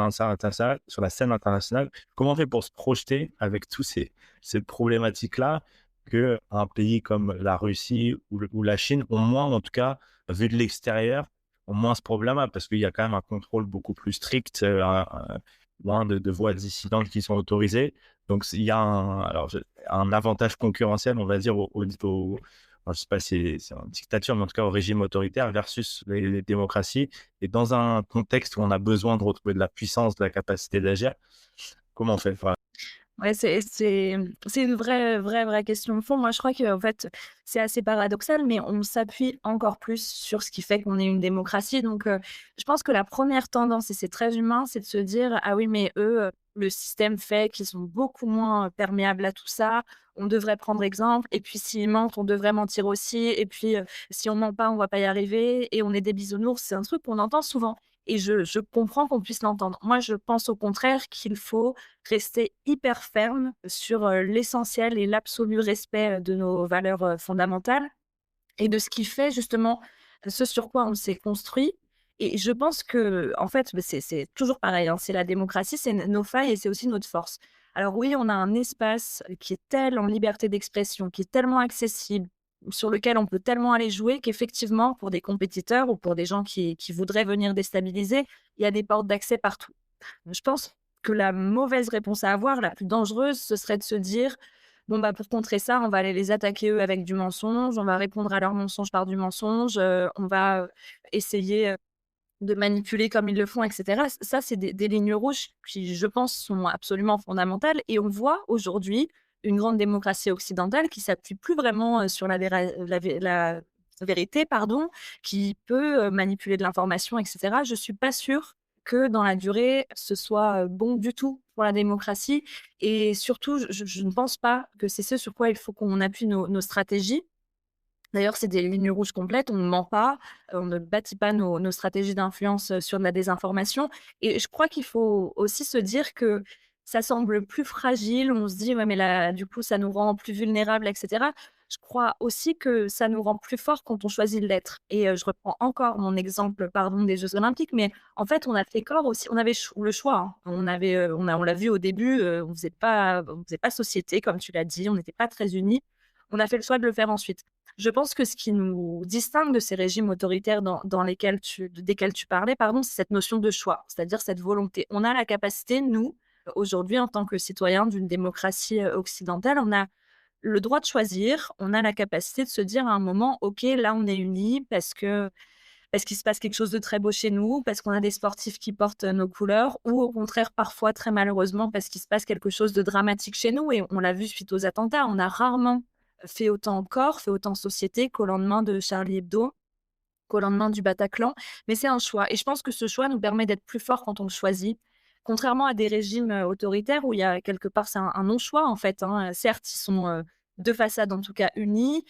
S2: sur la scène internationale. Comment on fait pour se projeter avec tous ces problématiques-là que un pays comme la Russie ou la Chine ont moins, en tout cas, vu de l'extérieur, ont moins ce problème-là parce qu'il y a quand même un contrôle beaucoup plus strict, moins de voix dissidentes qui sont autorisées. Donc, il y a un avantage concurrentiel, on va dire, je sais pas si c'est une dictature, mais en tout cas au régime autoritaire versus les démocraties. Et dans un contexte où on a besoin de retrouver de la puissance, de la capacité d'agir, comment on fait? Voilà.
S3: Ouais, c'est une vraie question de fond. Moi, je crois qu'en fait, c'est assez paradoxal, mais on s'appuie encore plus sur ce qui fait qu'on est une démocratie. Donc, je pense que la première tendance, et c'est très humain, c'est de se dire: «Ah oui, mais eux, le système fait qu'ils sont beaucoup moins, perméables à tout ça. On devrait prendre exemple et puis s'ils mentent, on devrait mentir aussi et puis, si on ment pas, on va pas y arriver et on est des bisounours». C'est un truc qu'on entend souvent et je comprends qu'on puisse l'entendre. Moi, je pense au contraire qu'il faut rester hyper ferme sur, l'essentiel et l'absolu respect, de nos valeurs, fondamentales et de ce qui fait justement ce sur quoi on s'est construit et je pense que en fait, beh, c'est toujours pareil, hein, c'est la démocratie, c'est nos failles et c'est aussi notre force. Alors oui, on a un espace qui est tel en liberté d'expression, qui est tellement accessible, sur lequel on peut tellement aller jouer qu'effectivement, pour des compétiteurs ou pour des gens qui voudraient venir déstabiliser, il y a des portes d'accès partout. Je pense que la mauvaise réponse à avoir, la plus dangereuse, ce serait de se dire: «Bon, bah, pour contrer ça, on va aller les attaquer eux avec du mensonge, on va répondre à leurs mensonges par du mensonge, on va, essayer, de manipuler comme ils le font» et cetera. Ça, c'est des lignes rouges qui, je pense, sont absolument fondamentales et on voit aujourd'hui une grande démocratie occidentale qui s'appuie plus vraiment, sur la vérité, pardon, qui peut manipuler de l'information, etc. Je suis pas sûre que dans la durée, ce soit bon du tout pour la démocratie. Et surtout, je ne pense pas que c'est ce sur quoi il faut qu'on appuie nos stratégies. D'ailleurs, c'est des lignes rouges complètes, on ne ment pas, on ne bâtit pas nos stratégies d'influence, sur de la désinformation et je crois qu'il faut aussi se dire que ça semble plus fragile, on se dit: «Ouais, mais là, du coup, ça nous rend plus vulnérables» et cetera. Je crois aussi que ça nous rend plus forts quand on choisit de l'être et je reprends encore mon exemple, pardon, des Jeux olympiques, mais en fait, on a fait corps aussi, on avait le choix, hein. On l'a vu au début, on faisait pas société comme tu l'as dit, on n'était pas très unis. On a fait le choix de le faire ensuite. Je pense que ce qui nous distingue de ces régimes autoritaires desquels tu parlais, pardon, c'est cette notion de choix, c'est-à-dire cette volonté. On a la capacité, nous, aujourd'hui, en tant que citoyens d'une démocratie occidentale, on a le droit de choisir, on a la capacité de se dire à un moment, OK, là, on est unis parce qu'il se passe quelque chose de très beau chez nous, parce qu'on a des sportifs qui portent nos couleurs, ou au contraire, parfois, très malheureusement, parce qu'il se passe quelque chose de dramatique chez nous. Et on l'a vu suite aux attentats. On a rarement fait autant corps, fait autant société qu'au lendemain de Charlie Hebdo, qu'au lendemain du Bataclan. Mais c'est un choix. Et je pense que ce choix nous permet d'être plus forts quand on le choisit. Contrairement à des régimes autoritaires où il y a quelque part, c'est un non-choix, en fait, hein. Certes, ils sont de façade, en tout cas, unis,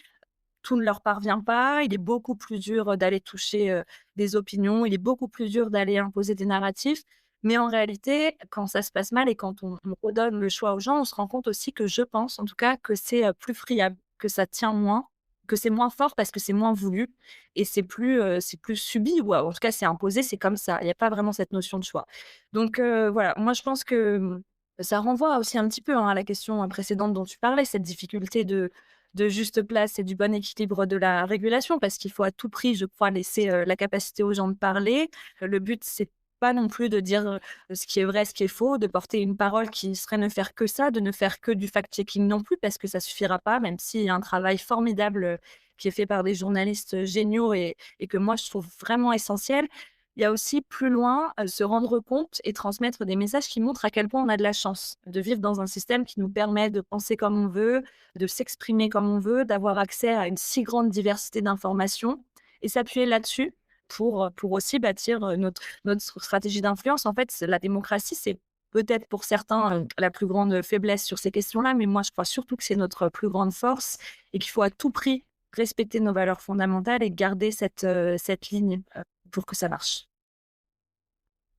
S3: tout ne leur parvient pas. Il est beaucoup plus dur d'aller toucher, des opinions. Il est beaucoup plus dur d'aller imposer des narratifs. Mais en réalité, quand ça se passe mal et quand on redonne le choix aux gens, on se rend compte aussi que je pense, en tout cas, que c'est, plus friable, que ça tient moins, que c'est moins fort parce que c'est moins voulu et c'est plus subi ou en tout cas, c'est imposé, c'est comme ça. Il y a pas vraiment cette notion de choix. Donc voilà, moi, je pense que, ça renvoie aussi un petit peu, hein, à la question, précédente dont tu parlais, cette difficulté de juste place et du bon équilibre de la régulation, parce qu'il faut à tout prix, je crois, laisser, la capacité aux gens de parler. Le but, c'est pas non plus de dire, ce qui est vrai, ce qui est faux, de porter une parole qui serait ne faire que ça, de ne faire que du fact-checking non plus, parce que ça suffira pas, même s'il y a un travail formidable, qui est fait par des journalistes, géniaux et que moi je trouve vraiment essentiel. Il y a aussi plus loin, se rendre compte et transmettre des messages qui montrent à quel point on a de la chance de vivre dans un système qui nous permet de penser comme on veut, de s'exprimer comme on veut, d'avoir accès à une si grande diversité d'informations et s'appuyer là-dessus pour aussi bâtir, notre stratégie d'influence. En fait, la démocratie, c'est peut-être pour certains, la plus grande faiblesse sur ces questions-là, mais moi, je crois surtout que c'est notre plus grande force et qu'il faut à tout prix respecter nos valeurs fondamentales et garder cette ligne, pour que ça marche.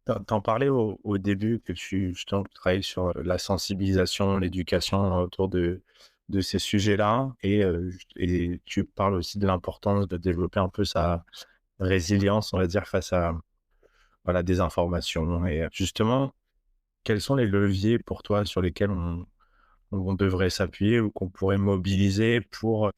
S2: Tu parlais au début que tu justement, tu travailles sur, la sensibilisation, l'éducation autour de ces sujets-là et tu parles aussi de l'importance de développer un peu sa résilience, on va dire, face à, voilà, des informations et justement, quels sont les leviers pour toi sur lesquels on devrait s'appuyer ou qu'on pourrait mobiliser pour,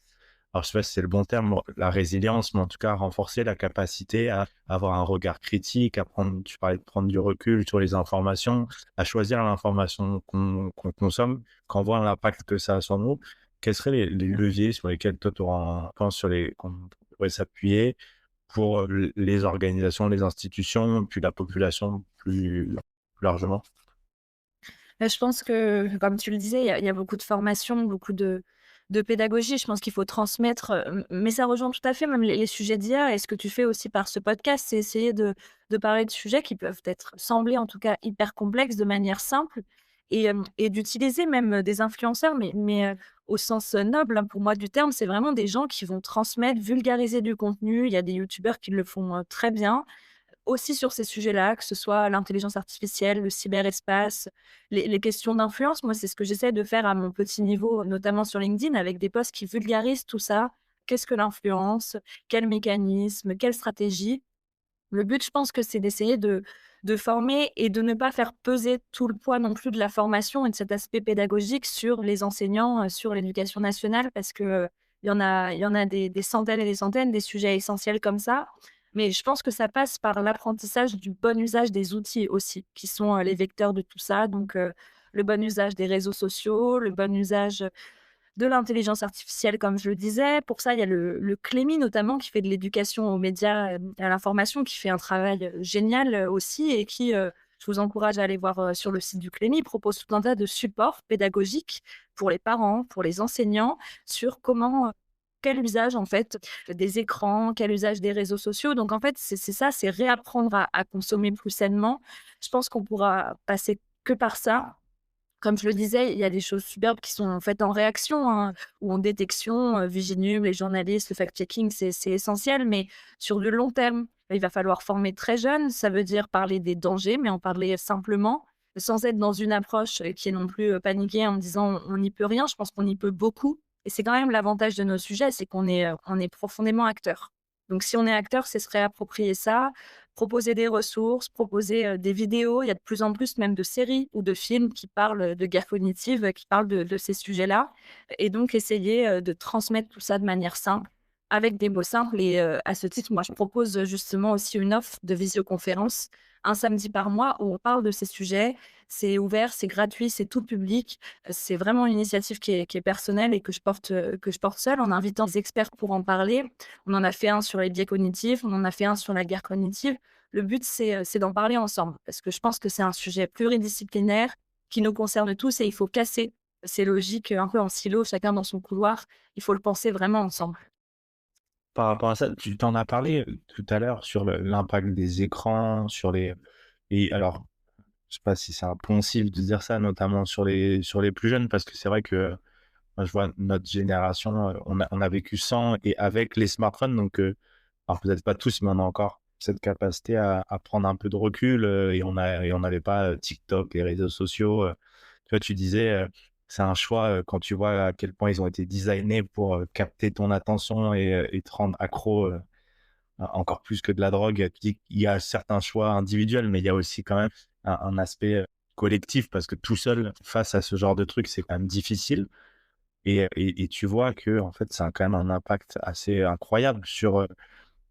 S2: alors je sais pas si c'est le bon terme, la résilience, mais en tout cas renforcer la capacité à avoir un regard critique, à prendre, tu parlais de prendre du recul sur les informations, à choisir l'information qu'on consomme, qu'on voit l'impact que ça a sur nous. Quels seraient les leviers sur lesquels toi tu auras un point sur les qu'on pourrait s'appuyer pour les organisations, les institutions, puis la population plus largement?
S3: Je pense que, comme tu le disais, il y a beaucoup de formation, beaucoup de pédagogie. Je pense qu'il faut transmettre, mais ça rejoint tout à fait même les sujets d'hier et ce que tu fais aussi par ce podcast, c'est essayer de parler de sujets qui peuvent être sembler en tout cas hyper complexes de manière simple et d'utiliser même, des influenceurs, mais au sens, noble, hein, pour moi du terme. C'est vraiment des gens qui vont transmettre, vulgariser du contenu. Il y a des youtubeurs qui le font, très bien aussi sur ces sujets-là, que ce soit l'intelligence artificielle, le cyberespace, les questions d'influence. Moi, c'est ce que j'essaie de faire à mon petit niveau, notamment sur LinkedIn, avec des posts qui vulgarisent tout ça. Qu'est-ce que l'influence? Quel mécanisme? Quelle stratégie? Le but, je pense que c'est d'essayer de former et de ne pas faire peser tout le poids non plus de la formation et de cet aspect pédagogique sur les enseignants, sur l'éducation nationale parce que, il y en a des centaines et des centaines, des sujets essentiels comme ça. Mais je pense que ça passe par l'apprentissage du bon usage des outils aussi, qui sont, les vecteurs de tout ça. Donc, le bon usage des réseaux sociaux, le bon usage de l'intelligence artificielle, comme je le disais. Pour ça, il y a le Clémy notamment qui fait de l'éducation aux médias, et à l'information, qui fait un travail, génial, aussi et qui, je vous encourage à aller voir, sur le site du Clémy, propose tout un tas de supports pédagogiques pour les parents, pour les enseignants, sur comment, quel usage en fait des écrans, quel usage des réseaux sociaux. Donc en fait, c'est ça, c'est réapprendre à consommer plus sainement. Je pense qu'on pourra passer que par ça. Comme je le disais, il y a des choses superbes qui sont faites en réaction, hein, ou en détection. Vigilum, les journalistes, le fact-checking, c'est essentiel. Mais sur du long terme, il va falloir former très jeune. Ça veut dire parler des dangers, mais en parler simplement, sans être dans une approche qui est non plus paniquée en disant on n'y peut rien. Je pense qu'on y peut beaucoup. Et c'est quand même l'avantage de nos sujets, c'est on est profondément acteur. Donc si on est acteur, c'est se réapproprier ça, proposer des ressources, proposer des vidéos. Il y a de plus en plus même de séries ou de films qui parlent de guerre cognitive, qui parlent de ces sujets-là. Et donc essayer de transmettre tout ça de manière simple, avec des mots simples. Et à ce titre, moi, je propose justement aussi une offre de visioconférence un samedi par mois où on parle de ces sujets. C'est ouvert, c'est gratuit, c'est tout public. C'est vraiment une initiative qui est personnelle et que je porte seule en invitant des experts pour en parler. On en a fait un sur les biais cognitifs, on en a fait un sur la guerre cognitive. Le but, c'est d'en parler ensemble parce que je pense que c'est un sujet pluridisciplinaire qui nous concerne tous et il faut casser ces logiques un peu en silo, chacun dans son couloir. Il faut le penser vraiment ensemble.
S2: Par rapport à ça, tu t'en as parlé tout à l'heure sur l'impact des écrans, sur les... Et alors, je sais pas si c'est un poncif de dire ça, notamment sur les plus jeunes, parce que c'est vrai que moi, je vois notre génération, on a vécu sans et avec les smartphones, donc alors peut-être pas tous, mais on a encore cette capacité à prendre un peu de recul et on n'avait pas TikTok, les réseaux sociaux. Tu vois, tu disais, c'est un choix quand tu vois à quel point ils ont été designés pour capter ton attention et te rendre accro encore plus que de la drogue. Tu dis qu'il y a certains choix individuels, mais il y a aussi quand même un aspect collectif parce que tout seul face à ce genre de truc, c'est quand même difficile. Et tu vois que en fait, ça a quand même un impact assez incroyable sur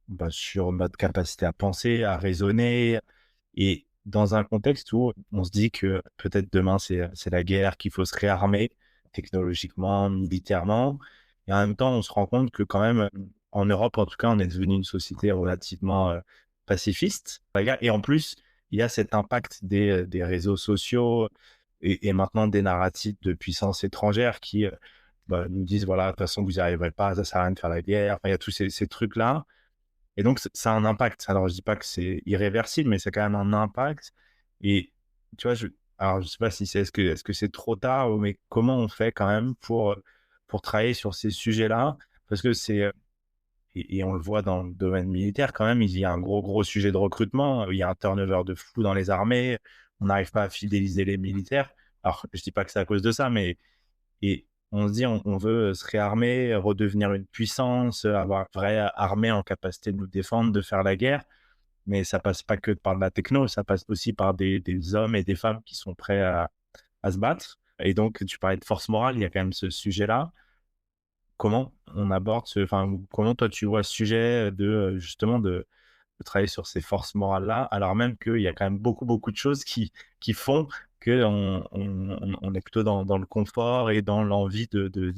S2: notre capacité à penser, à raisonner. Et dans un contexte où on se dit que peut-être demain, c'est la guerre, qu'il faut se réarmer technologiquement, militairement. Et en même temps, on se rend compte que quand même, en Europe, en tout cas, on est devenu une société relativement pacifiste. Et en plus, il y a cet impact des réseaux sociaux et maintenant des narratifs de puissance étrangère qui nous disent, voilà, de toute façon, vous n'y arriverez pas, ça sert à rien de faire la guerre. Enfin, il y a tous ces trucs-là. Et donc, ça a un impact. Alors, je dis pas que c'est irréversible, mais c'est quand même un impact. Et tu vois, alors, je sais pas si est-ce que c'est trop tard, mais comment on fait quand même pour travailler sur ces sujets-là? Parce que et on le voit dans le domaine militaire quand même, il y a un gros sujet de recrutement. Il y a un turnover de fou dans les armées. On n'arrive pas à fidéliser les militaires. Alors, je dis pas que c'est à cause de ça, mais et on se dit, on veut se réarmer, redevenir une puissance, avoir une vraie armée en capacité de nous défendre, de faire la guerre. Mais ça passe pas que par de la techno, ça passe aussi par des hommes et des femmes qui sont prêts à se battre. Et donc, tu parlais de force morale, il y a quand même ce sujet-là. Comment on aborde enfin, comment toi tu vois ce sujet justement de travailler sur ces forces morales-là, alors même qu'il y a quand même beaucoup de choses qui font qu'on est plutôt dans le confort et dans l'envie de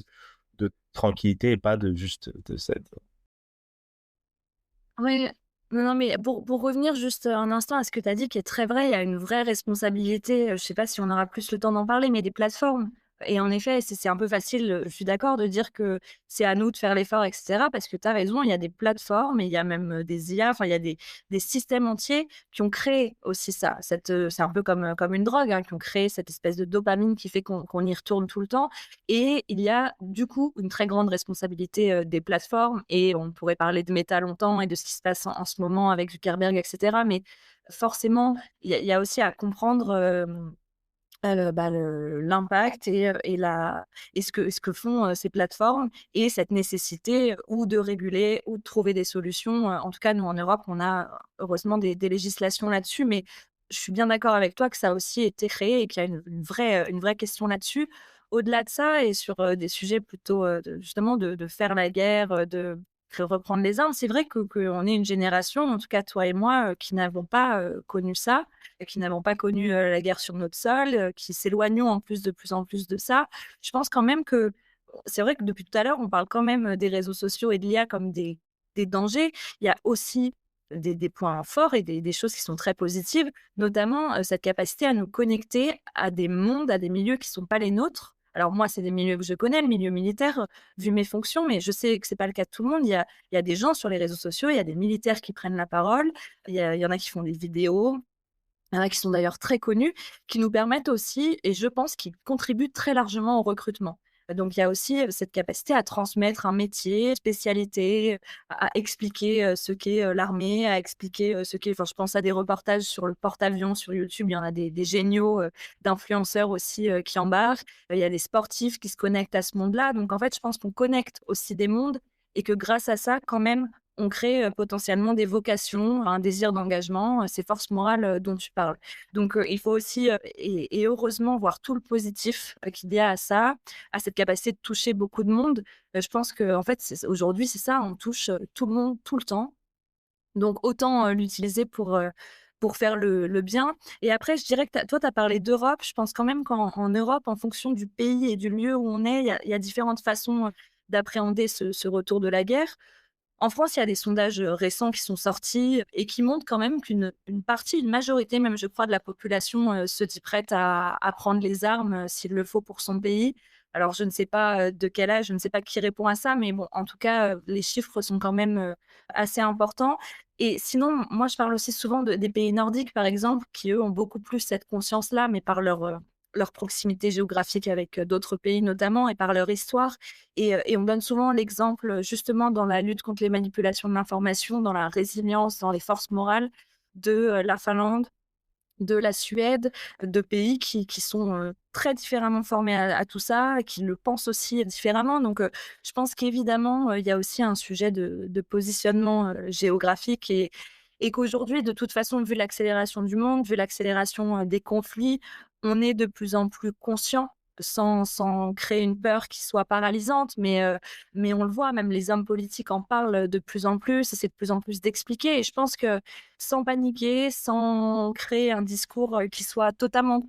S2: tranquillité et pas de juste de cette...
S3: Oui, non, non, mais pour revenir juste un instant à ce que tu as dit qui est très vrai, il y a une vraie responsabilité, je sais pas si on aura plus le temps d'en parler, mais des plateformes. Et en effet, c'est un peu facile, je suis d'accord de dire que c'est à nous de faire l'effort et cetera parce que tu as raison, il y a des plateformes et il y a même, des IA, enfin il y a des systèmes entiers qui ont créé aussi ça. C'est un peu comme une drogue, hein, qui ont créé cette espèce de dopamine qui fait qu'on y retourne tout le temps. Et il y a du coup une très grande responsabilité des plateformes et on pourrait parler de Meta longtemps et de ce qui se passe en ce moment avec Zuckerberg, etc. Mais forcément, il y a aussi à comprendre l'impact et ce que font ces plateformes et cette nécessité ou de réguler ou de trouver des solutions. En tout cas, nous en Europe, on a heureusement des législations là-dessus, mais je suis bien d'accord avec toi que ça a aussi été créé et qu'il y a une vraie question là-dessus. Au-delà de ça et sur des sujets plutôt justement de faire la guerre, de reprendre les armes, c'est vrai qu'on est une génération, en tout cas toi et moi, qui n'avons pas connu ça qui n'avons pas connu la guerre sur notre sol, qui s'éloignons en plus de plus en plus de ça. Je pense quand même que c'est vrai que depuis tout à l'heure, on parle quand même des réseaux sociaux et de l'IA comme des dangers. Il y a aussi des points forts et des choses qui sont très positives, notamment cette capacité à nous connecter à des mondes, à des milieux qui ne sont pas les nôtres, Alors moi, c'est des milieux que je connais, le milieu militaire, vu mes fonctions, mais je sais que c'est pas le cas de tout le monde. Il y a des gens sur les réseaux sociaux, il y a des militaires qui prennent la parole, il y en a qui font des vidéos, il y en a qui sont d'ailleurs très connus, qui nous permettent aussi et je pense qu'ils contribuent très largement au recrutement. Donc il y a aussi, cette capacité à transmettre un métier, spécialité, à expliquer, ce qu'est, l'armée, à expliquer, ce qu'est je pense à des reportages sur le porte-avions sur YouTube, il y en a des géniaux, d'influenceurs aussi, qui embarquent. Il y a des sportifs qui se connectent à ce monde-là. Donc en fait, je pense qu'on connecte aussi des mondes et que grâce à ça, quand même, on crée, potentiellement des vocations, un désir d'engagement, ces forces morales, dont tu parles. Donc, il faut aussi, et heureusement voir tout le positif, qu'il y a à ça, à cette capacité de toucher beaucoup de monde. Je pense qu'en fait, aujourd'hui, c'est ça, on touche, tout le monde, tout le temps. Donc autant, l'utiliser pour faire le bien et après je dirais que tu as parlé d'Europe. Je pense quand même qu'en Europe, en fonction du pays et du lieu où on est, il y a différentes façons, d'appréhender ce retour de la guerre. En France, il y a des sondages, récents qui sont sortis et qui montrent quand même qu'une partie, une majorité même, je crois, de la population, se dit prête à prendre les armes, s'il le faut pour son pays. Alors je ne sais pas, de quel âge, je ne sais pas qui répond à ça, mais bon, en tout cas, les chiffres sont quand même, assez importants et sinon, moi, je parle aussi souvent des pays nordiques, par exemple, qui eux, ont beaucoup plus cette conscience-là, mais par leur proximité géographique avec, d'autres pays notamment et par leur histoire et on donne souvent l'exemple, justement dans la lutte contre les manipulations de l'information, dans la résilience, dans les forces morales de, la Finlande, de la Suède, de pays qui sont, très différemment formés à tout ça, qui le pensent aussi différemment. Donc, je pense qu'évidemment, il y a aussi un sujet de positionnement, géographique et qu'aujourd'hui, de toute façon, vu l'accélération du monde, vu l'accélération, des conflits, on est de plus en plus conscient, sans créer une peur qui soit paralysante, mais on le voit, même les hommes politiques en parlent de plus en plus, essaient de plus en plus d'expliquer et je pense que sans paniquer, sans créer un discours, qui soit totalement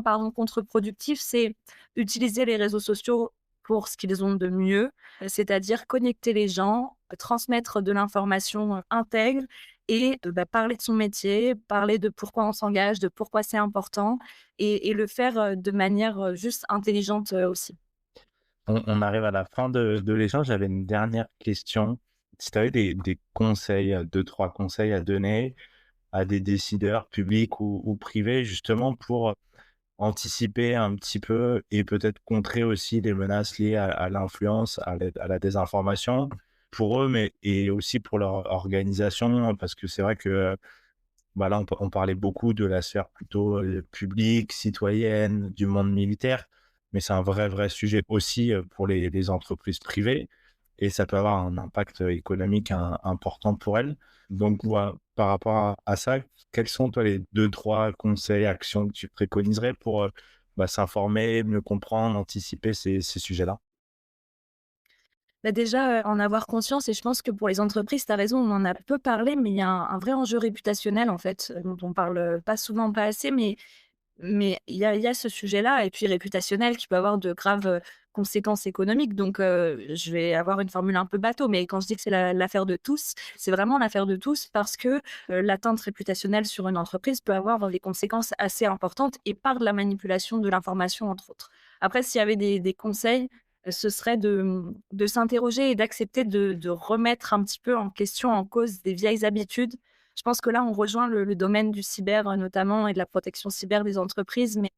S3: pardon, contre-productif, c'est utiliser les réseaux sociaux pour ce qu'ils ont de mieux, c'est-à-dire connecter les gens, transmettre de l'information, intègre et parler de son métier, parler de pourquoi on s'engage, de pourquoi c'est important et le faire, de manière, juste intelligente, aussi.
S2: On arrive à la fin de l'échange. J'avais une dernière question. Si tu avais des conseils, 2-3 conseils à donner à des décideurs publics ou privés, justement pour anticiper un petit peu et peut-être contrer aussi les menaces liées à l'influence, à la désinformation pour eux, mais et aussi pour leur organisation, parce que c'est vrai que bah là, on parlait beaucoup de la sphère plutôt publique, citoyenne, du monde militaire, mais c'est un vrai sujet aussi pour les entreprises privées et ça peut avoir un impact économique important pour elles. Donc, voilà, par rapport à ça, quels sont, toi, les 2-3 conseils, actions que tu préconiserais pour s'informer, mieux comprendre, anticiper ces sujets-là?
S3: Bah, déjà, en avoir conscience et je pense que pour les entreprises, tu as raison, on en a peu parlé, mais il y a un vrai enjeu réputationnel, en fait, dont on parle, pas souvent, pas assez, mais il y a ce sujet-là et puis réputationnel qui peut avoir de graves, conséquences économiques. Donc, je vais avoir une formule un peu bateau, mais quand je dis que c'est l'affaire de tous, c'est vraiment l'affaire de tous parce que, l'atteinte réputationnelle sur une entreprise peut avoir des conséquences assez importantes et par de la manipulation de l'information, entre autres. Après, s'il y avait des conseils, ce serait de s'interroger et d'accepter de remettre un petit peu en question, en cause des vieilles habitudes. Je pense que là, on rejoint le domaine du cyber, notamment et de la protection cyber des entreprises, mais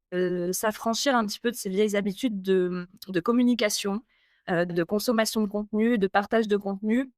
S3: s'affranchir un petit peu de ces vieilles habitudes de communication, de consommation de contenu, de partage de contenu,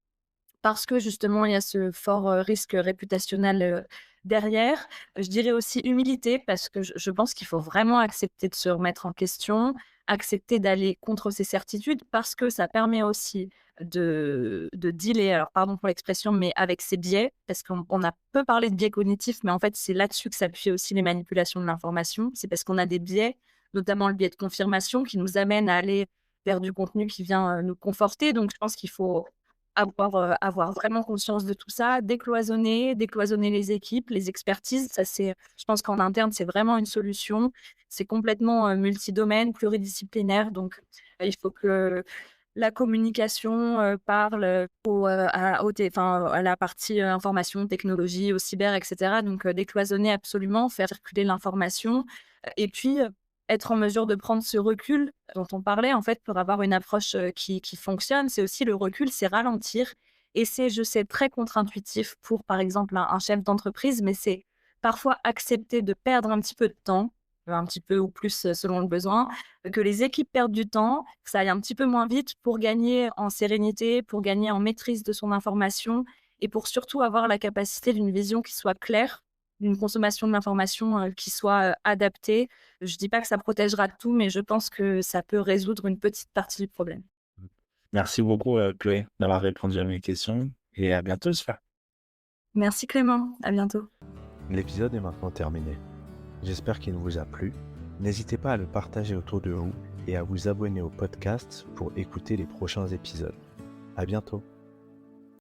S3: parce que justement, il y a ce fort, risque réputationnel, derrière. Je dirais aussi humilité parce que je pense qu'il faut vraiment accepter de se remettre en question, accepter d'aller contre ses certitudes parce que ça permet aussi de dealer, alors pardon pour l'expression, mais avec ses biais, parce qu'on a peu parlé de biais cognitifs, mais en fait, c'est là-dessus que s'appuient aussi les manipulations de l'information. C'est parce qu'on a des biais, notamment le biais de confirmation, qui nous amène à aller vers du contenu qui vient, nous conforter. Donc je pense qu'il faut avoir vraiment conscience de tout ça, décloisonner les équipes, les expertises. Ça, je pense qu'en interne, c'est vraiment une solution. C'est complètement, multidomaine, pluridisciplinaire, donc il faut que la communication, parle, à la partie, information, technologie, au cyber et cetera, donc décloisonner absolument, faire circuler l'information, et puis, être en mesure de prendre ce recul dont on parlait, en fait, pour avoir une approche qui fonctionne, c'est aussi le recul, c'est ralentir. Et c'est, je sais, très contre-intuitif pour, par exemple, un chef d'entreprise, mais c'est parfois accepter de perdre un petit peu de temps, un petit peu ou plus selon le besoin, que les équipes perdent du temps, que ça aille un petit peu moins vite pour gagner en sérénité, pour gagner en maîtrise de son information et pour surtout avoir la capacité d'une vision qui soit claire, d'une consommation de l'information qui soit adaptée. Je dis pas que ça protégera de tout, mais je pense que ça peut résoudre une petite partie du problème.
S2: Merci beaucoup, Chloé, d'avoir répondu à mes questions et à bientôt, j'espère.
S3: Merci Clément, à bientôt.
S1: L'épisode est maintenant terminé. J'espère qu'il vous a plu. N'hésitez pas à le partager autour de vous et à vous abonner au podcast pour écouter les prochains épisodes. À bientôt.